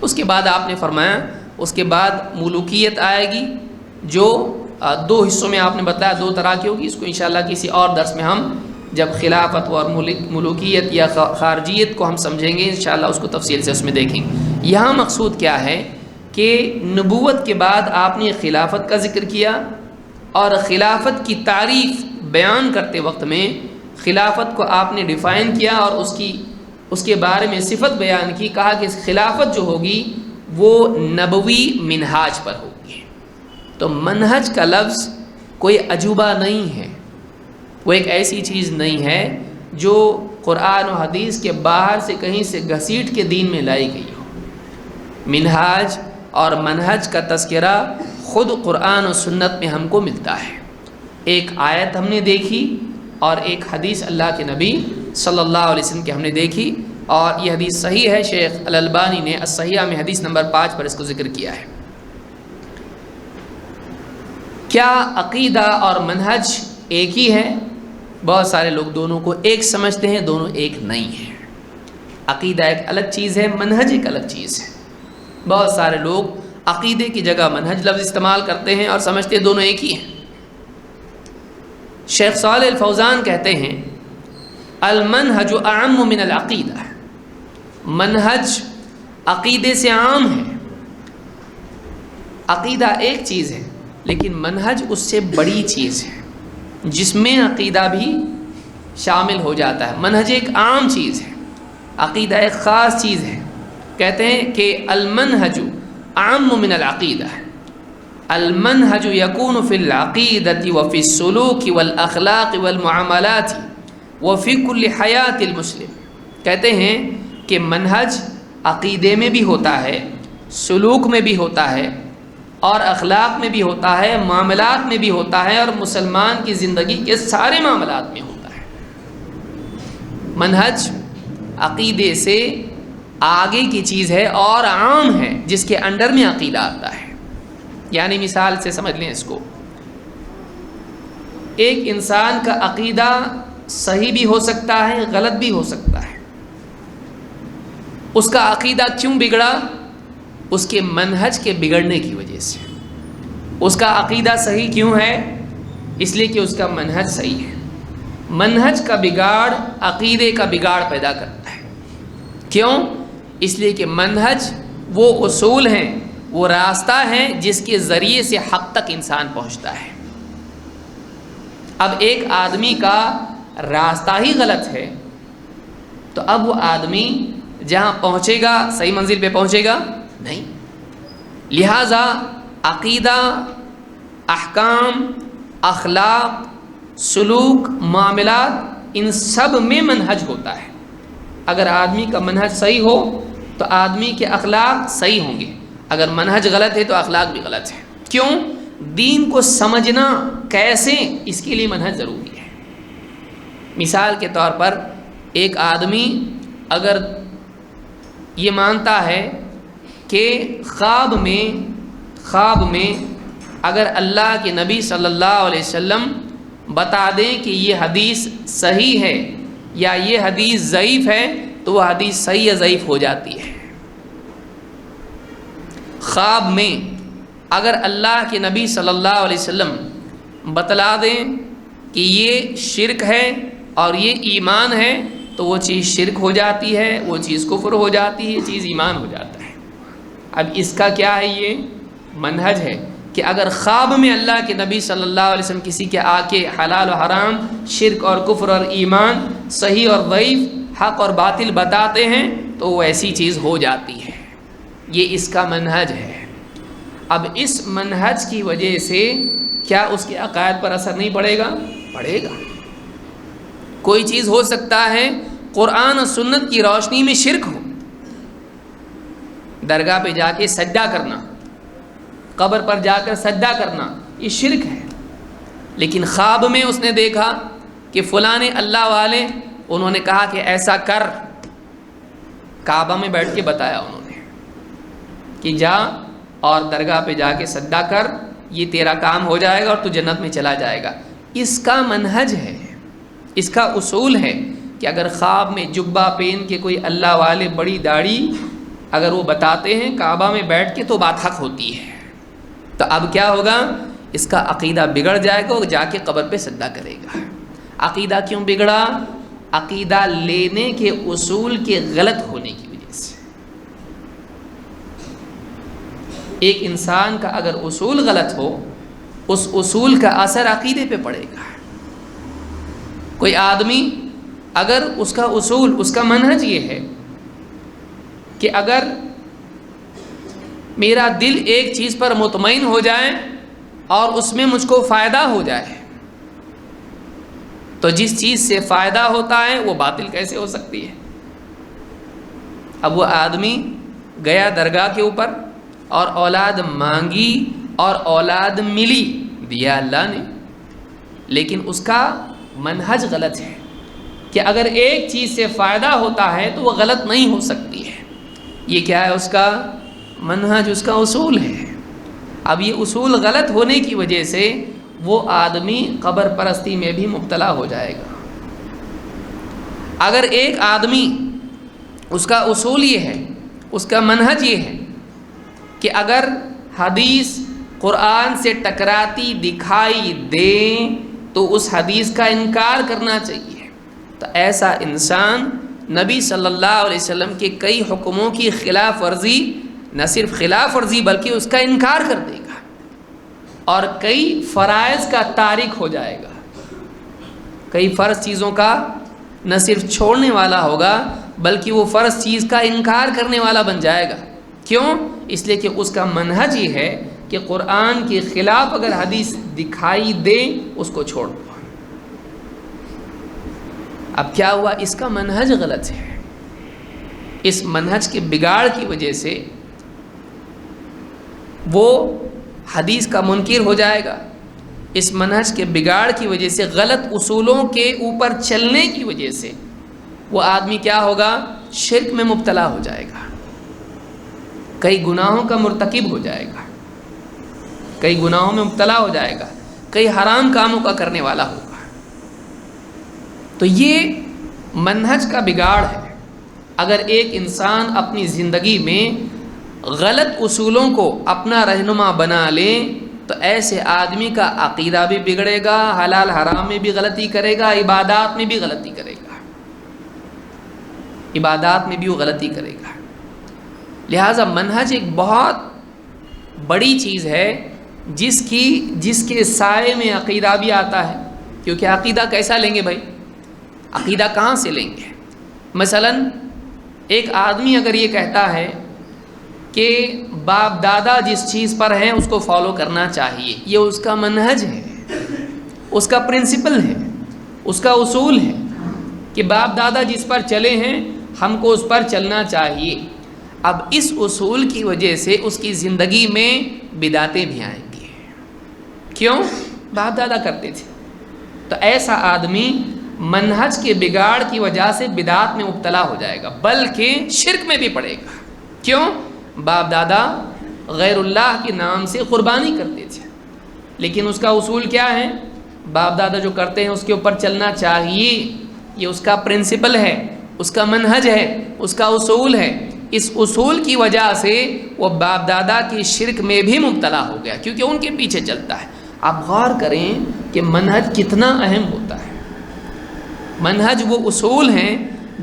اس کے بعد آپ نے فرمایا اس کے بعد ملوکیت آئے گی، جو دو حصوں میں آپ نے بتایا دو طرح کی ہوگی۔ اس کو انشاءاللہ کسی اور درس میں ہم جب خلافت اور ملوکیت یا خارجیت کو ہم سمجھیں گے انشاءاللہ اس کو تفصیل سے اس میں دیکھیں گے۔ یہاں مقصود کیا ہے کہ نبوت کے بعد آپ نے خلافت کا ذکر کیا اور خلافت کی تعریف بیان کرتے وقت میں خلافت کو آپ نے ڈیفائن کیا اور اس کے بارے میں صفت بیان کی، کہا کہ خلافت جو ہوگی وہ نبوی منہاج پر ہوگی۔ تو منہج کا لفظ کوئی عجوبہ نہیں ہے، وہ ایک ایسی چیز نہیں ہے جو قرآن و حدیث کے باہر سے کہیں سے گھسیٹ کے دین میں لائی گئی ہو۔ منہاج اور منہج کا تذکرہ خود قرآن و سنت میں ہم کو ملتا ہے۔ ایک آیت ہم نے دیکھی اور ایک حدیث اللہ کے نبی صلی اللہ علیہ وسلم کی ہم نے دیکھی، اور یہ حدیث صحیح ہے۔ شیخ الالبانی نے الصحیحہ میں حدیث نمبر 5 پر اس کو ذکر کیا ہے۔ کیا عقیدہ اور منہج ایک ہی ہے؟ بہت سارے لوگ دونوں کو ایک سمجھتے ہیں، دونوں ایک نہیں ہیں۔ عقیدہ ایک الگ چیز ہے، منہج ایک الگ چیز ہے۔ بہت سارے لوگ عقیدے کی جگہ منہج لفظ استعمال کرتے ہیں اور سمجھتے ہیں دونوں ایک ہی ہیں۔ شیخ صالح الفوزان کہتے ہیں المنہج اعم من العقیدہ، منہج عقیدے سے عام ہے۔ عقیدہ ایک چیز ہے لیکن منہج اس سے بڑی چیز ہے جس میں عقیدہ بھی شامل ہو جاتا ہے۔ منہج ایک عام چیز ہے، عقیدہ ایک خاص چیز ہے۔ کہتے ہیں کہ المنہج اعم من العقیدہ، المنہج یکون فی العقیدۃ وفی السلوک والاخلاق والمعاملات وفی کل حیات المسلم۔ کہتے ہیں کہ منہج عقیدے میں بھی ہوتا ہے، سلوک میں بھی ہوتا ہے، اور اخلاق میں بھی ہوتا ہے، معاملات میں بھی ہوتا ہے، اور مسلمان کی زندگی کے سارے معاملات میں ہوتا ہے۔ منہج عقیدے سے آگے کی چیز ہے اور عام ہے، جس کے انڈر میں عقیدہ آتا ہے۔ یعنی مثال سے سمجھ لیں اس کو، ایک انسان کا عقیدہ صحیح بھی ہو سکتا ہے، غلط بھی ہو سکتا ہے۔ اس کا عقیدہ کیوں بگڑا؟ اس کے منہج کے بگڑنے کی وجہ سے۔ اس کا عقیدہ صحیح کیوں ہے؟ اس لیے کہ اس کا منہج صحیح ہے۔ منہج کا بگاڑ عقیدے کا بگاڑ پیدا کرتا ہے۔ کیوں؟ اس لیے کہ منہج وہ اصول ہیں، وہ راستہ ہے جس کے ذریعے سے حق تک انسان پہنچتا ہے۔ اب ایک آدمی کا راستہ ہی غلط ہے تو اب وہ آدمی جہاں پہنچے گا صحیح منزل پہ پہنچے گا نہیں۔ لہذا عقیدہ، احکام، اخلاق، سلوک، معاملات، ان سب میں منہج ہوتا ہے۔ اگر آدمی کا منہج صحیح ہو تو آدمی کے اخلاق صحیح ہوں گے، اگر منہج غلط ہے تو اخلاق بھی غلط ہے۔ کیوں؟ دین کو سمجھنا کیسے، اس کے لیے منہج ضروری ہے۔ مثال کے طور پر ایک آدمی اگر یہ مانتا ہے کہ خواب میں اگر اللہ کے نبی صلی اللہ علیہ وسلم بتا دیں کہ یہ حدیث صحیح ہے یا یہ حدیث ضعیف ہے تو وہ حدیث صحیح یا ضعیف ہو جاتی ہے۔ خواب میں اگر اللہ کے نبی صلی اللہ علیہ وسلم بتلا دیں کہ یہ شرک ہے اور یہ ایمان ہے تو وہ چیز شرک ہو جاتی ہے، وہ چیز کفر ہو جاتی ہے، یہ چیز ایمان ہو جاتا ہے۔ اب اس کا کیا ہے؟ یہ منہج ہے کہ اگر خواب میں اللہ کے نبی صلی اللہ علیہ وسلم کسی کے آ کے حلال و حرام، شرک اور کفر اور ایمان، صحیح اور ضعیف، حق اور باطل بتاتے ہیں تو وہ ایسی چیز ہو جاتی ہے۔ یہ اس کا منہج ہے۔ اب اس منہج کی وجہ سے کیا اس کے عقائد پر اثر نہیں پڑے گا؟ پڑے گا۔ کوئی چیز ہو سکتا ہے قرآن و سنت کی روشنی میں شرک ہو، درگاہ پہ جا کے سجدہ کرنا، قبر پر جا کر سجدہ کرنا، یہ شرک ہے۔ لیکن خواب میں اس نے دیکھا کہ فلاں اللہ والے انہوں نے کہا کہ ایسا کر، کعبہ میں بیٹھ کے بتایا انہوں نے کہ جا اور درگاہ پہ جا کے سجدہ کر، یہ تیرا کام ہو جائے گا اور تو جنت میں چلا جائے گا۔ اس کا منہج ہے، اس کا اصول ہے کہ اگر خواب میں جبہ پہن کے کوئی اللہ والے بڑی داڑھی اگر وہ بتاتے ہیں کعبہ میں بیٹھ کے تو بات حق ہوتی ہے۔ تو اب کیا ہوگا؟ اس کا عقیدہ بگڑ جائے گا اور جا کے قبر پہ سجدہ کرے گا۔ عقیدہ کیوں بگڑا؟ عقیدہ لینے کے اصول کے غلط ہونے کی وجہ سے۔ ایک انسان کا اگر اصول غلط ہو، اس اصول کا اثر عقیدے پہ پڑے گا۔ کوئی آدمی اگر اس کا اصول، اس کا منہج یہ ہے کہ اگر میرا دل ایک چیز پر مطمئن ہو جائے اور اس میں مجھ کو فائدہ ہو جائے، تو جس چیز سے فائدہ ہوتا ہے وہ باطل کیسے ہو سکتی ہے؟ اب وہ آدمی گیا درگاہ کے اوپر اور اولاد مانگی اور اولاد ملی، دیا اللہ نے، لیکن اس کا منہج غلط ہے کہ اگر ایک چیز سے فائدہ ہوتا ہے تو وہ غلط نہیں ہو سکتی ہے۔ یہ کیا ہے؟ اس کا منہج، اس کا اصول ہے۔ اب یہ اصول غلط ہونے کی وجہ سے وہ آدمی قبر پرستی میں بھی مبتلا ہو جائے گا۔ اگر ایک آدمی، اس کا اصول یہ ہے، اس کا منہج یہ ہے کہ اگر حدیث قرآن سے ٹکراتی دکھائی دے تو اس حدیث کا انکار کرنا چاہیے، تو ایسا انسان نبی صلی اللہ علیہ وسلم کے کئی حکموں کی خلاف ورزی، نہ صرف خلاف ورزی بلکہ اس کا انکار کر دے گا، اور کئی فرائض کا تارک ہو جائے گا، کئی فرض چیزوں کا نہ صرف چھوڑنے والا ہوگا بلکہ وہ فرض چیز کا انکار کرنے والا بن جائے گا۔ کیوں؟ اس لیے کہ اس کا منہج یہ ہے کہ قرآن کے خلاف اگر حدیث دکھائی دے اس کو چھوڑ دو۔ اب کیا ہوا؟ اس کا منہج غلط ہے۔ اس منہج کے بگاڑ کی وجہ سے وہ حدیث کا منکر ہو جائے گا۔ اس منہج کے بگاڑ کی وجہ سے، غلط اصولوں کے اوپر چلنے کی وجہ سے وہ آدمی کیا ہوگا؟ شرک میں مبتلا ہو جائے گا، کئی گناہوں کا مرتکب ہو جائے گا، کئی گناہوں میں مبتلا ہو جائے گا، کئی حرام کاموں کا کرنے والا ہوگا۔ تو یہ منہج کا بگاڑ ہے۔ اگر ایک انسان اپنی زندگی میں غلط اصولوں کو اپنا رہنما بنا لے تو ایسے آدمی کا عقیدہ بھی بگڑے گا، حلال حرام میں بھی غلطی کرے گا، عبادات میں بھی غلطی کرے گا، عبادات میں بھی وہ غلطی کرے گا۔ لہٰذا منہج ایک بہت بڑی چیز ہے جس کے سائے میں عقیدہ بھی آتا ہے، کیونکہ عقیدہ کیسا لیں گے بھائی؟ عقیدہ کہاں سے لیں گے؟ مثلا ایک آدمی اگر یہ کہتا ہے کہ باپ دادا جس چیز پر ہیں اس کو فالو کرنا چاہیے، یہ اس کا منہج ہے، اس کا پرنسپل ہے، اس کا اصول ہے کہ باپ دادا جس پر چلے ہیں ہم کو اس پر چلنا چاہیے۔ اب اس اصول کی وجہ سے اس کی زندگی میں بدعتیں بھی آئیں گی۔ کیوں؟ باپ دادا کرتے تھے۔ تو ایسا آدمی منہج کے بگاڑ کی وجہ سے بدعت میں مبتلا ہو جائے گا، بلکہ شرک میں بھی پڑے گا۔ کیوں؟ باپ دادا غیر اللہ کے نام سے قربانی کرتے تھے، لیکن اس کا اصول کیا ہے؟ باپ دادا جو کرتے ہیں اس کے اوپر چلنا چاہیے، یہ اس کا پرنسپل ہے، اس کا منہج ہے، اس کا اصول ہے۔ اس اصول کی وجہ سے وہ باپ دادا کی شرک میں بھی مبتلا ہو گیا، کیونکہ ان کے پیچھے چلتا ہے۔ آپ غور کریں کہ منہج کتنا اہم ہوتا ہے۔ منہج وہ اصول ہیں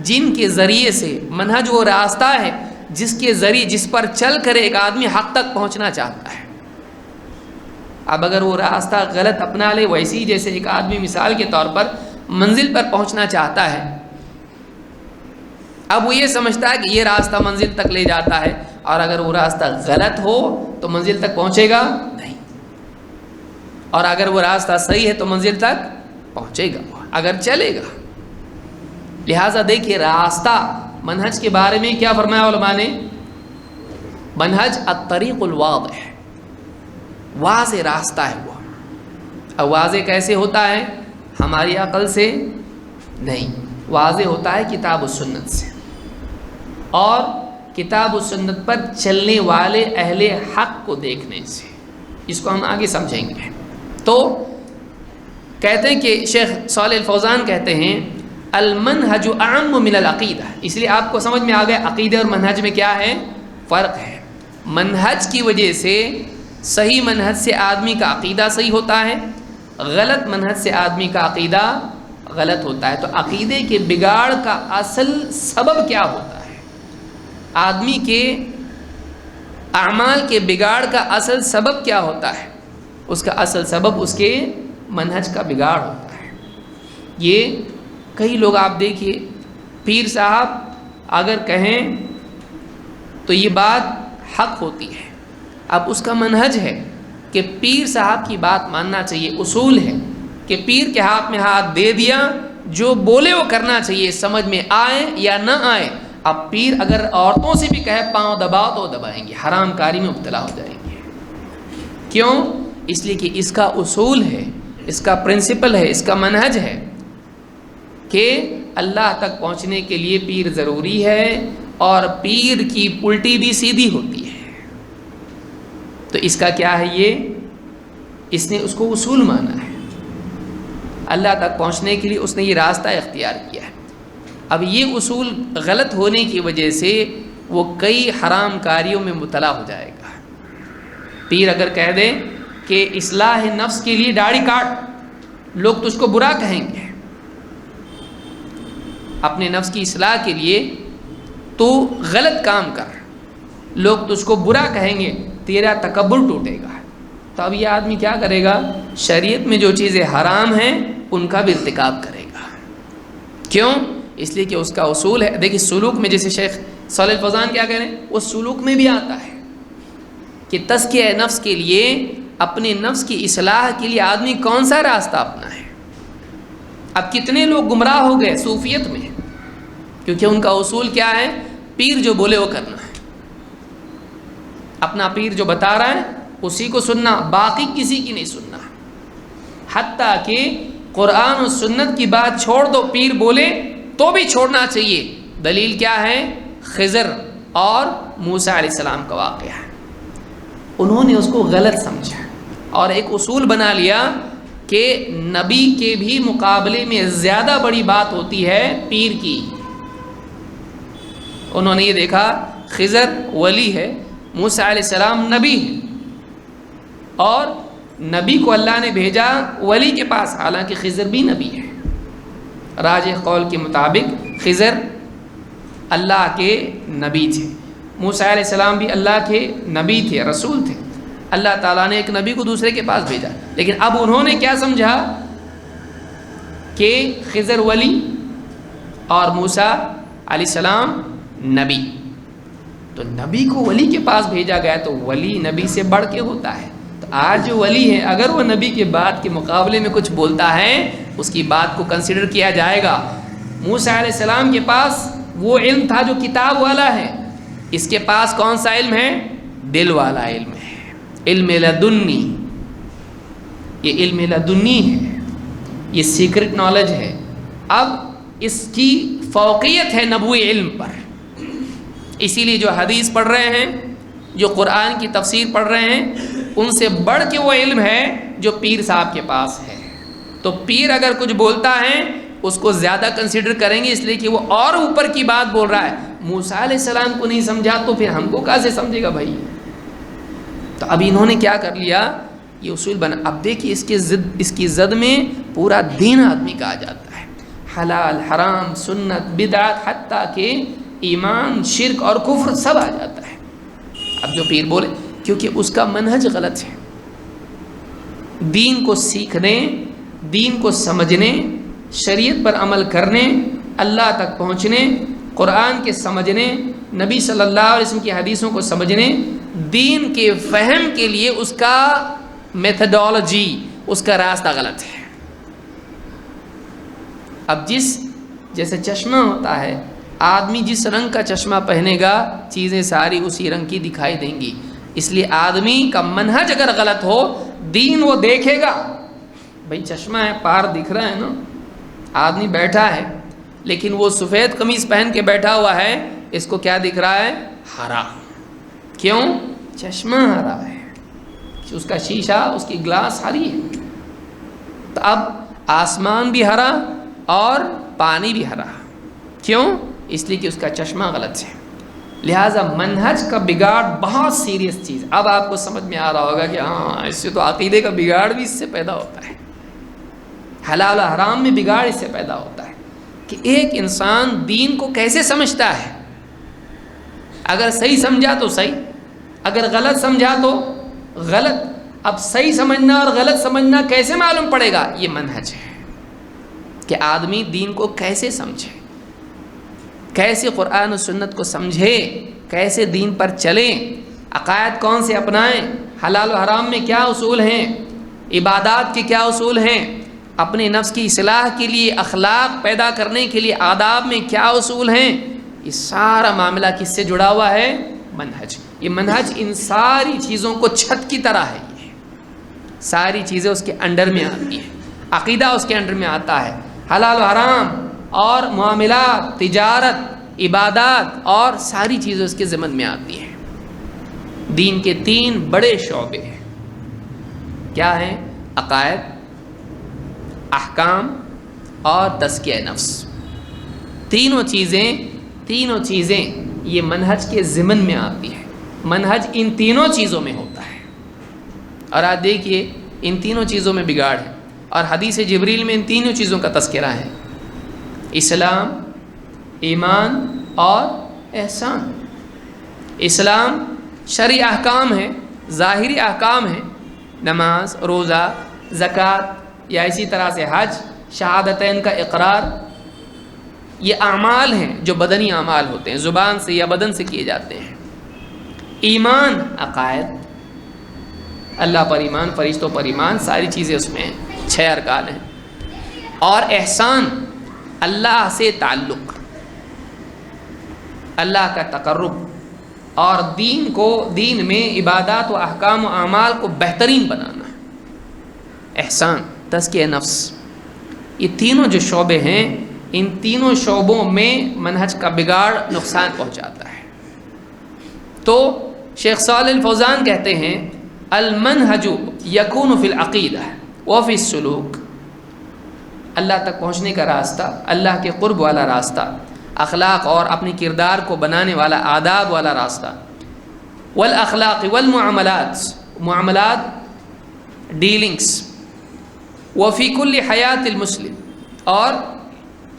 جن کے ذریعے سے، منہج وہ راستہ ہے جس کے ذریعے، جس پر چل کر ایک آدمی حق تک پہنچنا چاہتا ہے۔ اب اگر وہ راستہ غلط اپنا لے، ویسی جیسے ایک آدمی مثال کے طور پر منزل پر پہنچنا چاہتا ہے، اب وہ یہ سمجھتا ہے کہ یہ راستہ منزل تک لے جاتا ہے، اور اگر وہ راستہ غلط ہو تو منزل تک پہنچے گا نہیں، اور اگر وہ راستہ صحیح ہے تو منزل تک پہنچے گا، اگر چلے گا۔ لہٰذا دیکھیے راستہ، منہج کے بارے میں کیا فرمایا علماء نے؟ منہج الطریق الواضح، واضح راستہ ہے وہ۔ اب واضح کیسے ہوتا ہے؟ ہماری عقل سے نہیں، واضح ہوتا ہے کتاب و سنت سے، اور کتاب و سنت پر چلنے والے اہل حق کو دیکھنے سے۔ اس کو ہم آگے سمجھیں گے۔ تو کہتے ہیں کہ شیخ صالح الفوزان کہتے ہیں المنہج اعم من العقیدہ، اس لیے آپ کو سمجھ میں آ گیا عقیدے اور منہج میں کیا ہے، فرق ہے۔ منہج کی وجہ سے، صحیح منہج سے آدمی کا عقیدہ صحیح ہوتا ہے، غلط منہج سے آدمی کا عقیدہ غلط ہوتا ہے۔ تو عقیدے کے بگاڑ کا اصل سبب کیا ہوتا ہے؟ آدمی کے اعمال کے بگاڑ کا اصل سبب کیا ہوتا ہے؟ اس کا اصل سبب اس کے منہج کا بگاڑ ہوتا ہے۔ یہ کئی لوگ آپ دیکھیے، پیر صاحب اگر کہیں تو یہ بات حق ہوتی ہے، اب اس کا منہج ہے کہ پیر صاحب کی بات ماننا چاہیے، اصول ہے کہ پیر کے ہاتھ میں ہاتھ دے دیا، جو بولے وہ کرنا چاہیے، سمجھ میں آئے یا نہ آئے، اب پیر اگر عورتوں سے بھی کہے پاؤں دباؤ تو دبائیں گے، حرام کاری میں مبتلا ہو جائیں گے۔ کیوں؟ اس لیے کہ اس کا اصول ہے، اس کا پرنسپل ہے، اس کا منہج ہے کہ اللہ تک پہنچنے کے لیے پیر ضروری ہے، اور پیر کی الٹی بھی سیدھی ہوتی ہے۔ تو اس کا کیا ہے؟ یہ اس نے اس کو اصول مانا ہے، اللہ تک پہنچنے کے لیے اس نے یہ راستہ اختیار کیا ہے۔ اب یہ اصول غلط ہونے کی وجہ سے وہ کئی حرام کاریوں میں مبتلا ہو جائے گا۔ پیر اگر کہہ دے کہ اصلاح نفس کے لیے داڑھی کاٹ، لوگ تجھ کو برا کہیں گے۔ اپنے نفس کی اصلاح کے لیے تو غلط کام کر، لوگ تجھ کو برا کہیں گے، تیرا تکبر ٹوٹے گا۔ تو اب یہ آدمی کیا کرے گا؟ شریعت میں جو چیزیں حرام ہیں ان کا بھی ارتکاب کرے گا۔ کیوں؟ اس لیے کہ اس کا اصول ہے۔ دیکھیے سلوک میں جیسے شیخ صالح الفوزان کیا کہہ رہے ہیں، وہ سلوک میں بھی آتا ہے کہ تزکیہ نفس کے لیے، اپنے نفس کی اصلاح کے لیے آدمی کون سا راستہ اپنا ہے۔ اب کتنے لوگ گمراہ ہو گئے صوفیت میں، کیونکہ ان کا اصول کیا ہے؟ پیر جو بولے وہ کرنا ہے، اپنا پیر جو بتا رہا ہے اسی کو سننا، باقی کسی کی نہیں سننا۔ حتیٰ کہ قرآن و سنت کی بات چھوڑ دو، پیر بولے تو بھی چھوڑنا چاہیے۔ دلیل کیا ہے؟ خضر اور موسیٰ علیہ السلام کا واقعہ ہے۔ انہوں نے اس کو غلط سمجھا اور ایک اصول بنا لیا کہ نبی کے بھی مقابلے میں زیادہ بڑی بات ہوتی ہے پیر کی۔ انہوں نے یہ دیکھا خضر ولی ہے، موسیٰ علیہ السلام نبی ہے، اور نبی کو اللہ نے بھیجا ولی کے پاس، حالانکہ خضر بھی نبی ہے۔ راجح قول کے مطابق خضر اللہ کے نبی تھے، موسیٰ علیہ السلام بھی اللہ کے نبی تھے، رسول تھے۔ اللہ تعالیٰ نے ایک نبی کو دوسرے کے پاس بھیجا، لیکن اب انہوں نے کیا سمجھا کہ خضر ولی اور موسیٰ علیہ السلام نبی، تو نبی کو ولی کے پاس بھیجا گیا، تو ولی نبی سے بڑھ کے ہوتا ہے۔ تو آج جو ولی ہے اگر وہ نبی کے بات کے مقابلے میں کچھ بولتا ہے اس کی بات کو کنسیڈر کیا جائے گا۔ موسیٰ علیہ السلام کے پاس وہ علم تھا جو کتاب والا ہے، اس کے پاس کون سا علم ہے؟ دل والا علم ہے، علم لدنی۔ یہ علم لدنی ہے، یہ سیکرٹ نالج ہے۔ اب اس کی فوقیت ہے نبوی علم پر، اسی لیے جو حدیث پڑھ رہے ہیں، جو قرآن کی تفسیر پڑھ رہے ہیں، ان سے بڑھ کے وہ علم ہے جو پیر صاحب کے پاس ہے۔ تو پیر اگر کچھ بولتا ہے اس کو زیادہ کنسیڈر کریں گے، اس لیے کہ وہ اور اوپر کی بات بول رہا ہے۔ موسیٰ علیہ السلام کو نہیں سمجھا تو پھر ہم کو کیسے سمجھے گا بھائی؟ تو اب انہوں نے کیا کر لیا؟ یہ اصول بنا۔ اب دیکھیے اس کی زد میں پورا دین آدمی کا آ جاتا ہے، حلال حرام سنت بدعت، حتیٰ کہ ایمان شرک اور کفر سب آ جاتا ہے۔ اب جو پیر بولے، کیونکہ اس کا منہج غلط ہے۔ دین کو سیکھنے، دین کو سمجھنے، شریعت پر عمل کرنے، اللہ تک پہنچنے، قرآن کے سمجھنے، نبی صلی اللہ علیہ وسلم کی حدیثوں کو سمجھنے، دین کے فہم کے لیے اس کا میتھڈالوجی، اس کا راستہ غلط ہے۔ اب جیسے چشمہ ہوتا ہے، آدمی جس رنگ کا چشمہ پہنے گا چیزیں ساری اسی رنگ کی دکھائی دیں گی۔ اس لیے آدمی کا منہج اگر غلط ہو، دین وہ دیکھے گا۔ بھائی چشمہ ہے، پار دکھ رہا ہے نا، آدمی بیٹھا ہے لیکن وہ سفید قمیص پہن کے بیٹھا ہوا ہے، اس کو کیا دکھ رہا ہے؟ ہرا۔ کیوں؟ چشمہ ہرا ہے، اس کا شیشہ، اس کی گلاس ہری ہے۔ تو اب آسمان بھی ہرا اور پانی بھی ہرا، کیوں؟ اس لیے کہ اس کا چشمہ غلط ہے۔ لہٰذا منہج کا بگاڑ بہت سیریس چیز۔ اب آپ کو سمجھ میں آ رہا ہوگا کہ ہاں اس سے تو عقیدے کا بگاڑ بھی اس سے پیدا ہوتا ہے، حلال و حرام میں بگاڑ اس سے پیدا ہوتا ہے کہ ایک انسان دین کو کیسے سمجھتا ہے۔ اگر صحیح سمجھا تو صحیح، اگر غلط سمجھا تو غلط۔ اب صحیح سمجھنا اور غلط سمجھنا کیسے معلوم پڑے گا؟ یہ منہج ہے کہ آدمی دین کو کیسے سمجھے، کیسے قرآن و سنت کو سمجھے، کیسے دین پر چلیں، عقائد کون سے اپنائیں، حلال و حرام میں کیا اصول ہیں، عبادات کے کیا اصول ہیں، اپنے نفس کی اصلاح کے لیے، اخلاق پیدا کرنے کے لیے آداب میں کیا اصول ہیں۔ یہ سارا معاملہ کس سے جڑا ہوا ہے؟ منہج. یہ منہج ان ساری چیزوں کو چھت کی طرح ہے. یہ ساری چیزیں اس کے انڈر میں آتی ہیں. عقیدہ اس کے انڈر میں آتا ہے. حلال و حرام اور معاملات، تجارت، عبادات اور ساری چیزیں اس کے ضمن میں آتی ہیں. دین کے 3 بڑے شعبے ہیں. کیا ہیں؟ عقائد، احکام اور تزکیہ نفس. تینوں چیزیں یہ منہج کے ضمن میں آتی ہیں. منہج ان تینوں چیزوں میں ہوتا ہے. اور آج دیکھیے ان تینوں چیزوں میں بگاڑ ہے. اور حدیث جبریل میں ان تینوں چیزوں کا تذکرہ ہے: اسلام، ایمان اور احسان. اسلام شرعی احکام ہے، ظاہری احکام ہے، نماز، روزہ، زکوٰۃ یا اسی طرح سے حج، شہادتین کا اقرار. یہ اعمال ہیں جو بدنی اعمال ہوتے ہیں، زبان سے یا بدن سے کیے جاتے ہیں. ایمان عقائد، اللہ پر ایمان، فرشتوں پر ایمان، ساری چیزیں اس میں 6 ارکان ہیں. اور احسان اللہ سے تعلق، اللہ کا تقرب اور دین میں عبادات و احکام و اعمال کو بہترین بنانا. احسان، تزکیہ نفس، یہ تینوں جو شعبے ہیں، ان تینوں شعبوں میں منہج کا بگاڑ نقصان پہنچاتا ہے. تو شیخ صالح الفوزان کہتے ہیں المنہج یکون فی العقیدہ وفی السلوک. اللہ تک پہنچنے کا راستہ، اللہ کے قرب والا راستہ، اخلاق اور اپنی کردار کو بنانے والا آداب والا راستہ، والاخلاق والمعاملات، معاملات، ڈیلنگس، وفی کل حیات المسلم، اور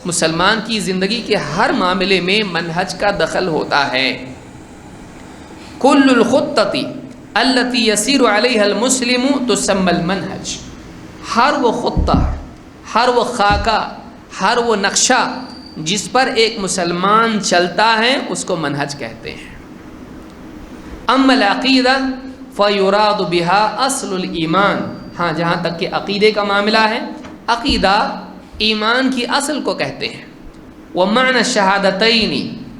مسلمان کی زندگی کے ہر معاملے میں منہج کا دخل ہوتا ہے. کل الخطۃ التی یسیر علیہ المسلم تسمى المنہج. ہر وہ خطہ، ہر وہ خاکہ، ہر وہ نقشہ جس پر ایک مسلمان چلتا ہے اس کو منہج کہتے ہیں. اما العقیدہ فیراد بها اصل الایمان. ہاں، جہاں تک کہ عقیدے کا معاملہ ہے، عقیدہ ایمان کی اصل کو کہتے ہیں. ومعنى الشہادتین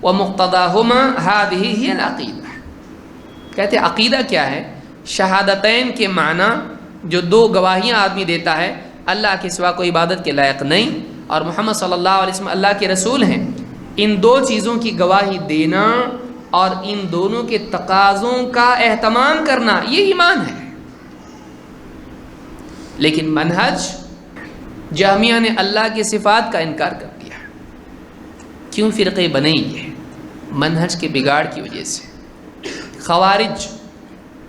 ومقتضاهما هذه هي العقیدہ. کہتے ہیں عقیدہ کیا ہے؟ شہادتین کے معنی جو 2 گواہیاں آدمی دیتا ہے، اللہ کے سوا کوئی عبادت کے لائق نہیں اور محمد صلی اللہ علیہ وسلم اللہ کے رسول ہیں. ان 2 چیزوں کی گواہی دینا اور ان دونوں کے تقاضوں کا اہتمام کرنا، یہ ایمان ہے. لیکن منہج، جہمیہ نے اللہ کی صفات کا انکار کر دیا. کیوں فرقے بنے؟ یہ منہج کے بگاڑ کی وجہ سے. خوارج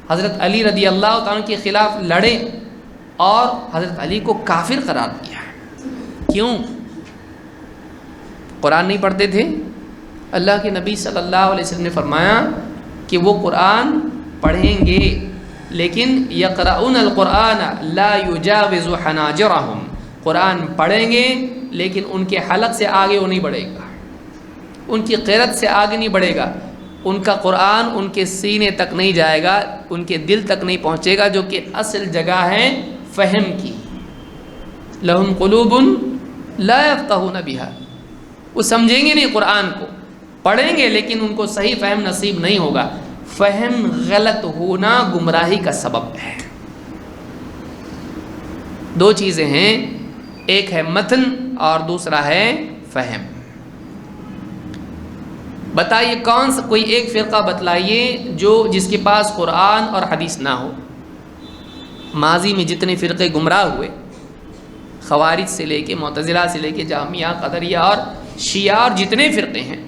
حضرت علی رضی اللہ تعالیٰ کے خلاف لڑے اور حضرت علی کو کافر قرار دیا. کیوں؟ قرآن نہیں پڑھتے تھے. اللہ کے نبی صلی اللہ علیہ وسلم نے فرمایا کہ وہ قرآن پڑھیں گے لیکن یقرؤون القرآن لا یجاوز حناجرہم. قرآن پڑھیں گے لیکن ان کے حلق سے آگے وہ نہیں بڑھے گا، ان کی قرت سے آگے نہیں بڑھے گا. ان کا قرآن ان کے سینے تک نہیں جائے گا، ان کے دل تک نہیں پہنچے گا، جو کہ اصل جگہ ہے فہم کی. لہم قلوب لا یفقہون بہا. وہ سمجھیں گے نہیں قرآن کو، پڑھیں گے لیکن ان کو صحیح فہم نصیب نہیں ہوگا. فہم غلط ہونا گمراہی کا سبب ہے. 2 چیزیں ہیں، ایک ہے متن اور دوسرا ہے فہم. بتائیے کون سا کوئی ایک فرقہ بتلائیے جس کے پاس قرآن اور حدیث نہ ہو. ماضی میں جتنے فرقے گمراہ ہوئے، خوارج سے لے کے معتزلہ سے لے کے جہمیہ، قدریہ اور شیعہ اور جتنے فرقے ہیں،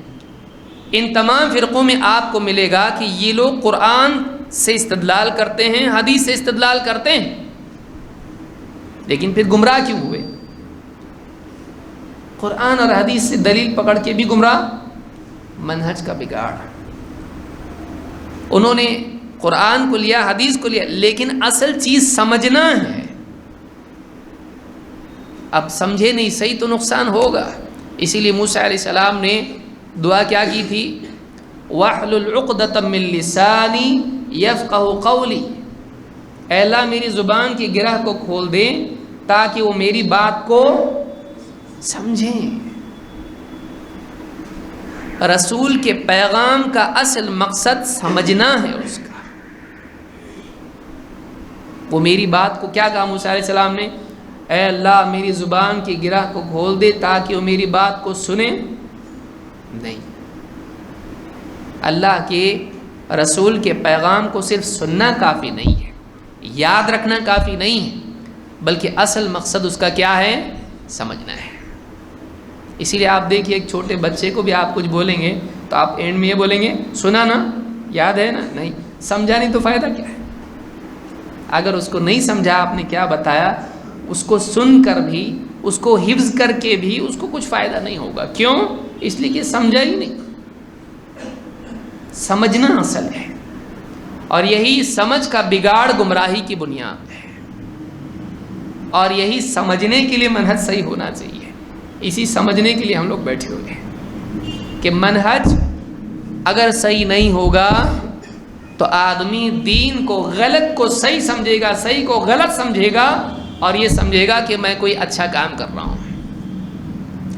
ان تمام فرقوں میں آپ کو ملے گا کہ یہ لوگ قرآن سے استدلال کرتے ہیں، حدیث سے استدلال کرتے ہیں، لیکن پھر گمراہ کیوں ہوئے؟ قرآن اور حدیث سے دلیل پکڑ کے بھی گمراہ. منہج کا بگاڑ. انہوں نے قرآن کو لیا، حدیث کو لیا، لیکن اصل چیز سمجھنا ہے. اب سمجھے نہیں صحیح تو نقصان ہوگا. اسی لیے موسیٰ علیہ السلام نے دعا کیا کی تھی؟ وَاحْلُلْ عُقْدَةً مِّن لِّسَانِي يَفْقَهُ قَوْلِي. اے اللہ میری زبان کی گرہ کو کھول دیں تاکہ وہ میری بات کو سمجھیں. رسول کے پیغام کا اصل مقصد سمجھنا ہے اس کا۔ وہ میری بات کو کیا کہا موسیٰ علیہ السلام نے؟ اے اللہ میری زبان کی گرہ کو کھول دے تاکہ وہ میری بات کو سنے۔ نہیں، اللہ کے رسول کے پیغام کو صرف سننا کافی نہیں ہے، یاد رکھنا کافی نہیں ہے، بلکہ اصل مقصد اس کا کیا ہے؟ سمجھنا ہے۔ اسی لیے آپ دیکھیے ایک چھوٹے بچے کو بھی آپ کچھ بولیں گے تو آپ اینڈ میں یہ بولیں گے سنا نا، یاد ہے نا؟ نہیں، سمجھا نہیں تو فائدہ کیا ہے؟ اگر اس کو نہیں سمجھا آپ نے کیا بتایا، اس کو سن کر بھی، اس کو حفظ کر کے بھی اس کو کچھ فائدہ نہیں ہوگا۔ کیوں؟ اس لیے کہ سمجھا ہی نہیں۔ سمجھنا اصل ہے، اور یہی سمجھ کا بگاڑ گمراہی کی بنیاد ہے، اور یہی سمجھنے کے لیے منہج صحیح ہونا چاہیے۔ اسی سمجھنے کے لیے ہم لوگ بیٹھے ہوئے ہیں کہ منہج اگر صحیح نہیں ہوگا تو آدمی دین کو غلط کو صحیح سمجھے گا، صحیح کو غلط سمجھے گا، اور یہ سمجھے گا کہ میں کوئی اچھا کام کر رہا ہوں۔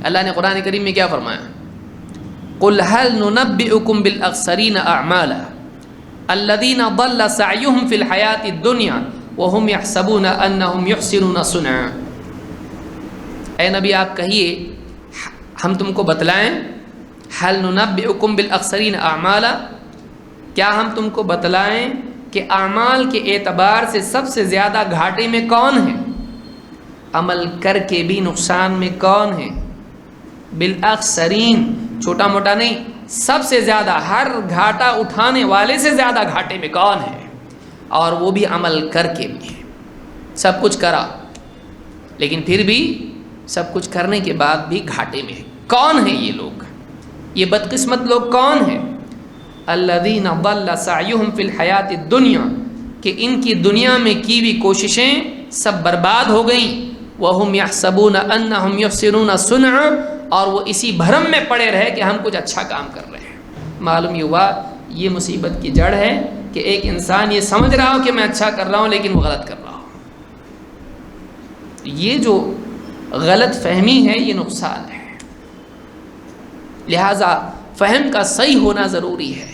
اللہ نے قرآن کریم میں کیا فرمایا؟ قُلْ هَلْ نُنَبِّئُكُمْ بِالْأَخْسَرِينَ أَعْمَالًا الَّذِينَ ضَلَّ سَعْيُهُمْ فِي الْحَيَاةِ الدُّنْيَا وَهُمْ يَحْسَبُونَ أَنَّهُمْ يُحْسِنُونَ صُنْعًا۔ اے نبی آپ کہیے ہم تم کو بتلائیں، هَلْ نُنَبِّئُكُمْ بِالْأَخْسَرِينَ أَعْمَالًا، کیا ہم تم کو بتلائیں کہ اعمال کے اعتبار سے سب سے زیادہ گھاٹے میں کون ہے؟ عمل کر کے بھی نقصان میں کون ہے؟ بالاخسرین، چھوٹا موٹا نہیں، سب سے زیادہ، ہر گھاٹا اٹھانے والے سے زیادہ گھاٹے میں کون ہے؟ اور وہ بھی عمل کر کے بھی۔ سب کچھ کرا لیکن پھر بھی سب کچھ کرنے کے بعد بھی گھاٹے میں ہے۔ کون ہیں یہ لوگ؟ یہ بدقسمت لوگ کون ہیں؟ الذین ضل سعیہم فی الحیات الدنیا، کہ ان کی دنیا میں کی ہوئی کوششیں سب برباد ہو گئیں، وہم یحسبون انہم یحسنون صنعا، اور وہ اسی بھرم میں پڑے رہے کہ ہم کچھ اچھا کام کر رہے ہیں۔ معلوم یہ ہوا یہ مصیبت کی جڑ ہے کہ ایک انسان یہ سمجھ رہا ہو کہ میں اچھا کر رہا ہوں لیکن وہ غلط کر رہا ہوں۔ یہ جو غلط فہمی ہے یہ نقصان ہے، لہذا فہم کا صحیح ہونا ضروری ہے۔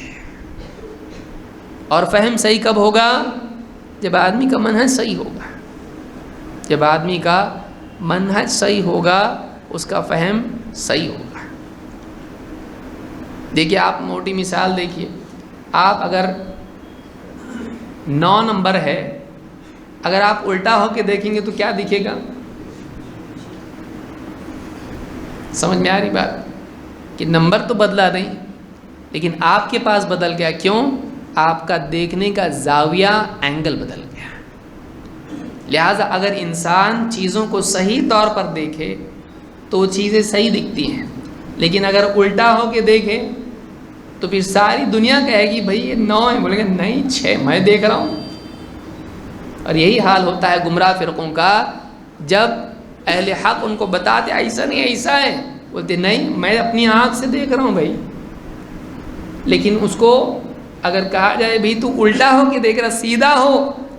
اور فہم صحیح کب ہوگا؟ جب آدمی کا منہج صحیح ہوگا۔ جب آدمی کا منہج صحیح ہوگا اس کا فہم صحیح ہوگا۔ دیکھیے آپ موٹی مثال دیکھیے، آپ اگر 9 نمبر ہے، اگر آپ الٹا ہو کے دیکھیں گے تو کیا دکھے گا؟ سمجھ میں آ رہی بات؟ کہ نمبر تو بدلا نہیں لیکن آپ کے پاس بدل گیا۔ کیوں؟ آپ کا دیکھنے کا زاویہ، اینگل بدل گیا۔ لہٰذا اگر انسان چیزوں کو صحیح طور پر دیکھے تو وہ چیزیں صحیح دکھتی ہیں، لیکن اگر الٹا ہو کے دیکھے تو پھر ساری دنیا کہے گی بھائی یہ 9 ہے، بولے گا نہیں 6 میں دیکھ رہا ہوں۔ اور یہی حال ہوتا ہے گمراہ فرقوں کا، جب اہل حق ان کو بتاتے ایسا نہیں ایسا ہے، بولتے نہیں میں اپنی آنکھ سے دیکھ رہا ہوں بھائی۔ لیکن اس کو اگر کہا جائے بھائی تو الٹا ہو کے دیکھ رہا، سیدھا ہو،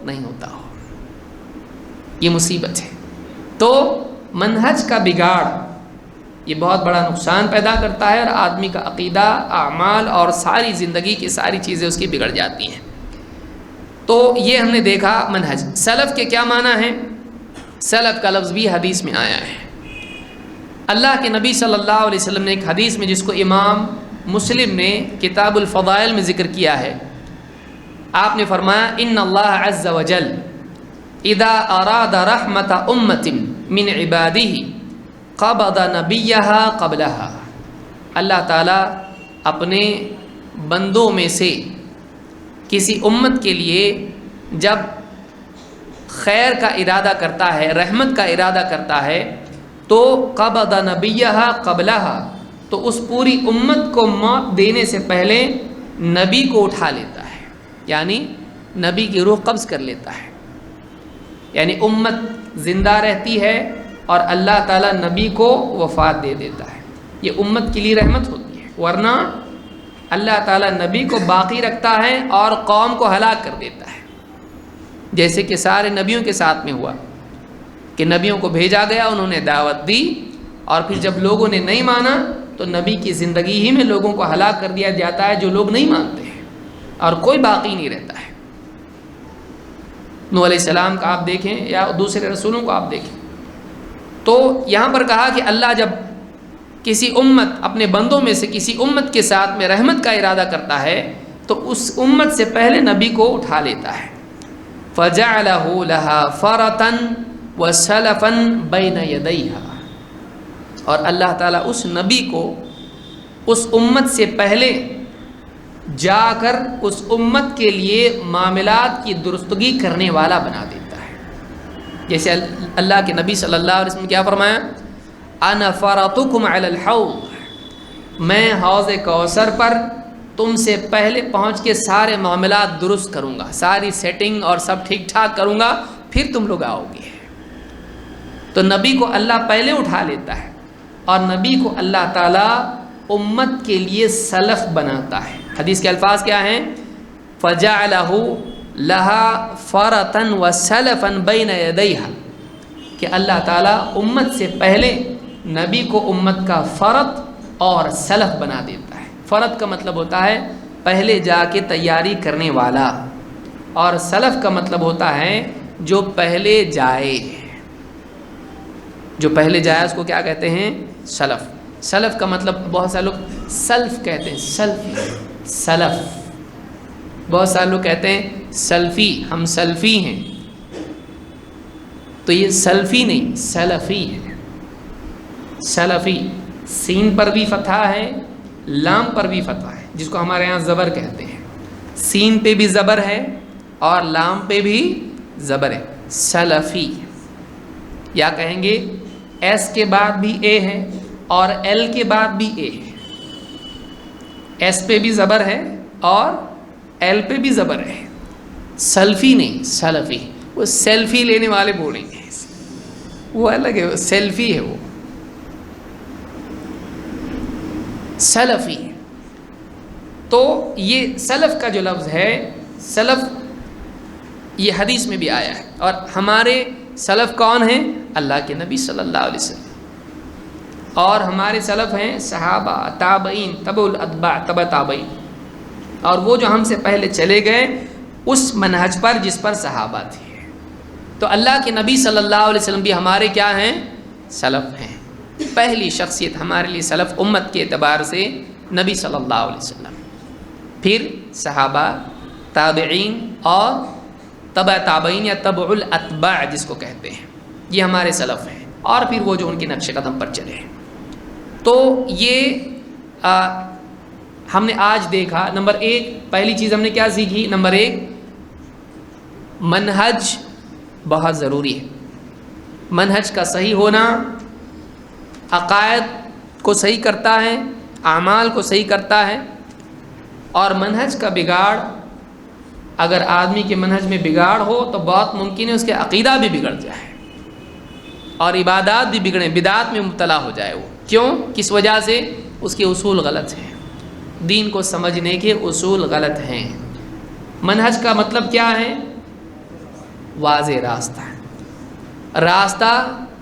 نہیں ہوتا ہو۔ یہ مصیبت ہے۔ تو منہج کا بگاڑ یہ بہت بڑا نقصان پیدا کرتا ہے، اور آدمی کا عقیدہ، اعمال اور ساری زندگی کی ساری چیزیں اس کی بگڑ جاتی ہیں۔ تو یہ ہم نے دیکھا منہج۔ سلف کے کیا معنی ہیں؟ سلف کا لفظ بھی حدیث میں آیا ہے۔ اللہ کے نبی صلی اللہ علیہ وسلم نے ایک حدیث میں، جس کو امام مسلم نے کتاب الفضائل میں ذکر کیا ہے، آپ نے فرمایا ان اللہ عز وجل اذا اراد رحمت امت من عبادہ قبض نبیہا قبلہا۔ اللہ تعالیٰ اپنے بندوں میں سے کسی امت کے لیے جب خیر کا ارادہ کرتا ہے، رحمت کا ارادہ کرتا ہے، تو قبض نبیہا قبلہا، تو اس پوری امت کو موت دینے سے پہلے نبی کو اٹھا لیتا ہے، یعنی نبی کی روح قبض کر لیتا ہے۔ یعنی امت زندہ رہتی ہے اور اللہ تعالیٰ نبی کو وفات دے دیتا ہے۔ یہ امت کے لیے رحمت ہوتی ہے، ورنہ اللہ تعالیٰ نبی کو باقی رکھتا ہے اور قوم کو ہلاک کر دیتا ہے، جیسے کہ سارے نبیوں کے ساتھ میں ہوا کہ نبیوں کو بھیجا گیا، انہوں نے دعوت دی، اور پھر جب لوگوں نے نہیں مانا تو تو نبی کی زندگی ہی میں لوگوں کو ہلاک کر دیا جاتا ہے جو لوگ نہیں مانتے ہیں، اور کوئی باقی نہیں رہتا ہے۔ نوح علیہ السلام کا آپ دیکھیں یا دوسرے رسولوں کو آپ دیکھیں، تو یہاں پر کہا کہ اللہ جب کسی امت، اپنے بندوں میں سے کسی امت کے ساتھ میں رحمت کا ارادہ کرتا ہے تو اس امت سے پہلے نبی کو اٹھا لیتا ہے۔ فَجَعَلَهُ لَهَا فَرَةً وَسَلَفًا بَيْنَ يَدَيْهَا، اور اللہ تعالیٰ اس نبی کو اس امت سے پہلے جا کر اس امت کے لیے معاملات کی درستگی کرنے والا بنا دیتا ہے۔ جیسے اللہ کے نبی صلی اللہ علیہ وسلم کیا فرمایا؟ انا فرطکم علی الحوض، میں حوض کوثر پر تم سے پہلے پہنچ کے سارے معاملات درست کروں گا، ساری سیٹنگ اور سب ٹھیک ٹھاک کروں گا، پھر تم لوگ آؤ گے۔ تو نبی کو اللہ پہلے اٹھا لیتا ہے، اور نبی کو اللہ تعالیٰ امت کے لیے سلف بناتا ہے۔ حدیث کے الفاظ کیا ہیں؟ فَجَعَلَهُ لَهَا فَرَةً وَسَلَفًا بَيْنَ يَدَيْهَا، کہ اللہ تعالیٰ امت سے پہلے نبی کو امت کا فرد اور سلف بنا دیتا ہے۔ فرد کا مطلب ہوتا ہے پہلے جا کے تیاری کرنے والا، اور سلف کا مطلب ہوتا ہے جو پہلے جائے، جو پہلے جائے اس کو کیا کہتے ہیں؟ سلف۔ سلف کا مطلب بہت سارے لوگ سلف کہتے ہیں، سلف، بہت سارے لوگ کہتے ہیں سلفی، ہم سلفی ہیں، تو یہ سلفی نہیں، سلفی ہے۔ سلفی، سین پر بھی فتحہ ہے، لام پر بھی فتحہ ہے، جس کو ہمارے یہاں زبر کہتے ہیں۔ سین پہ بھی زبر ہے اور لام پہ بھی زبر ہے، سلفی۔ یا کہیں گے ایس کے بعد بھی اے ہے اور ایل کے بعد بھی اے ہے، ایس پہ بھی زبر ہے اور ایل پہ بھی زبر ہے، سلفی نہیں، سلفی۔ وہ سیلفی لینے والے بولیں گے، وہ الگ ہے، وہ سیلفی ہے، وہ سلفی۔ تو یہ سلف کا جو لفظ ہے، سلف یہ حدیث میں بھی آیا ہے، اور ہمارے سلف کون ہیں؟ اللہ کے نبی صلی اللہ علیہ وسلم، اور ہمارے سلف ہیں صحابہ، تابعین، تبع الاتباع، تبع تابعین، اور وہ جو ہم سے پہلے چلے گئے اس منہج پر جس پر صحابہ تھے۔ تو اللہ کے نبی صلی اللہ علیہ وسلم بھی ہمارے کیا ہیں؟ سلف ہیں۔ پہلی شخصیت ہمارے لیے سلف امت کے اعتبار سے نبی صلی اللہ علیہ وسلم، پھر صحابہ، تابعین اور تبع تابعین یا تبع الاتباع جس کو کہتے ہیں، یہ ہمارے سلف ہیں، اور پھر وہ جو ان کے نقش قدم پر چلے ہیں۔ تو یہ ہم نے آج دیکھا، نمبر ایک پہلی چیز ہم نے کیا سیکھی؟ نمبر ایک، منہج بہت ضروری ہے۔ منہج کا صحیح ہونا عقائد کو صحیح کرتا ہے، اعمال کو صحیح کرتا ہے، اور منہج کا بگاڑ، اگر آدمی کے منہج میں بگاڑ ہو تو بہت ممکن ہے اس کے عقیدہ بھی بگڑ جائے اور عبادات بھی بگڑیں، بدعات میں مبتلا ہو جائے۔ وہ کیوں؟ کس وجہ سے؟ اس کے اصول غلط ہیں، دین کو سمجھنے کے اصول غلط ہیں۔ منہج کا مطلب کیا ہے؟ واضح راستہ، راستہ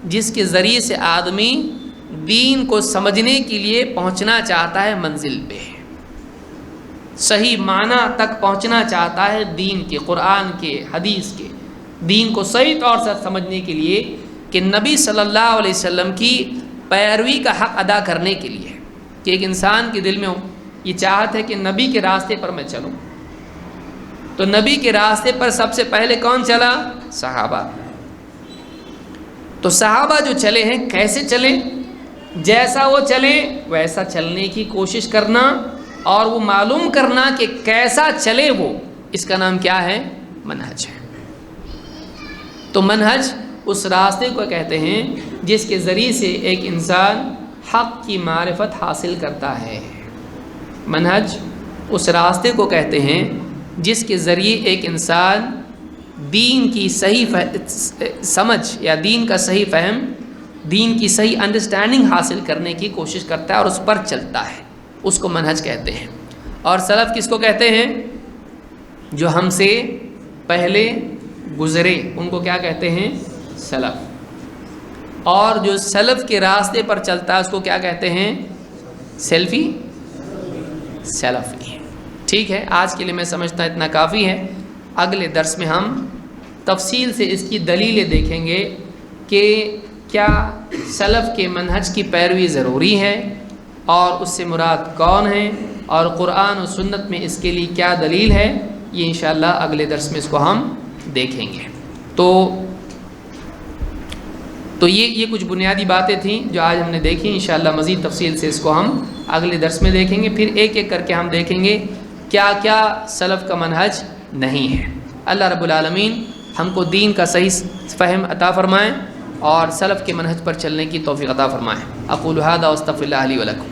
جس کے ذریعے سے آدمی دین کو سمجھنے کے لیے پہنچنا چاہتا ہے منزل پہ، صحیح معنی تک پہنچنا چاہتا ہے دین کے، قرآن کے، حدیث کے، دین کو صحیح طور سے سمجھنے کے لیے، کہ نبی صلی اللہ علیہ وسلم کی پیروی کا حق ادا کرنے کے لیے، کہ ایک انسان کے دل میں یہ چاہت ہے کہ نبی کے راستے پر میں چلوں۔ تو نبی کے راستے پر سب سے پہلے کون چلا؟ صحابہ۔ تو صحابہ جو چلے ہیں، کیسے چلے؟ جیسا وہ چلے ویسا چلنے کی کوشش کرنا، اور وہ معلوم کرنا کہ کیسا چلے وہ، اس کا نام کیا ہے؟ منہج ہے۔ تو منہج اس راستے کو کہتے ہیں جس کے ذریعے سے ایک انسان حق کی معرفت حاصل کرتا ہے۔ منہج اس راستے کو کہتے ہیں جس کے ذریعے ایک انسان دین کی صحیح سمجھ یا دین کا صحیح فہم، دین کی صحیح انڈرسٹینڈنگ حاصل کرنے کی کوشش کرتا ہے اور اس پر چلتا ہے، اس کو منہج کہتے ہیں۔ اور سلف کس کو کہتے ہیں؟ جو ہم سے پہلے گزرے، ان کو کیا کہتے ہیں؟ سلف۔ اور جو سلف کے راستے پر چلتا ہے اس کو کیا کہتے ہیں؟ سیلفی سلفی ہے۔ ٹھیک ہے، آج کے لیے میں سمجھتا اتنا کافی ہے۔ اگلے درس میں ہم تفصیل سے اس کی دلیلیں دیکھیں گے کہ کیا سلف کے منہج کی پیروی ضروری ہے اور اس سے مراد کون ہے، اور قرآن و سنت میں اس کے لیے کیا دلیل ہے۔ یہ انشاءاللہ اگلے درس میں اس کو ہم دیکھیں گے۔ تو یہ کچھ بنیادی باتیں تھیں جو آج ہم نے دیکھی۔ انشاءاللہ مزید تفصیل سے اس کو ہم اگلے درس میں دیکھیں گے، پھر ایک ایک کر کے ہم دیکھیں گے کیا کیا سلف کا منہج نہیں ہے۔ اللہ رب العالمین ہم کو دین کا صحیح فہم عطا فرمائیں اور سلف کے منہج پر چلنے کی توفیق عطا فرمائیں۔ اقول ھذا واستغفر اللہ لی ولکم۔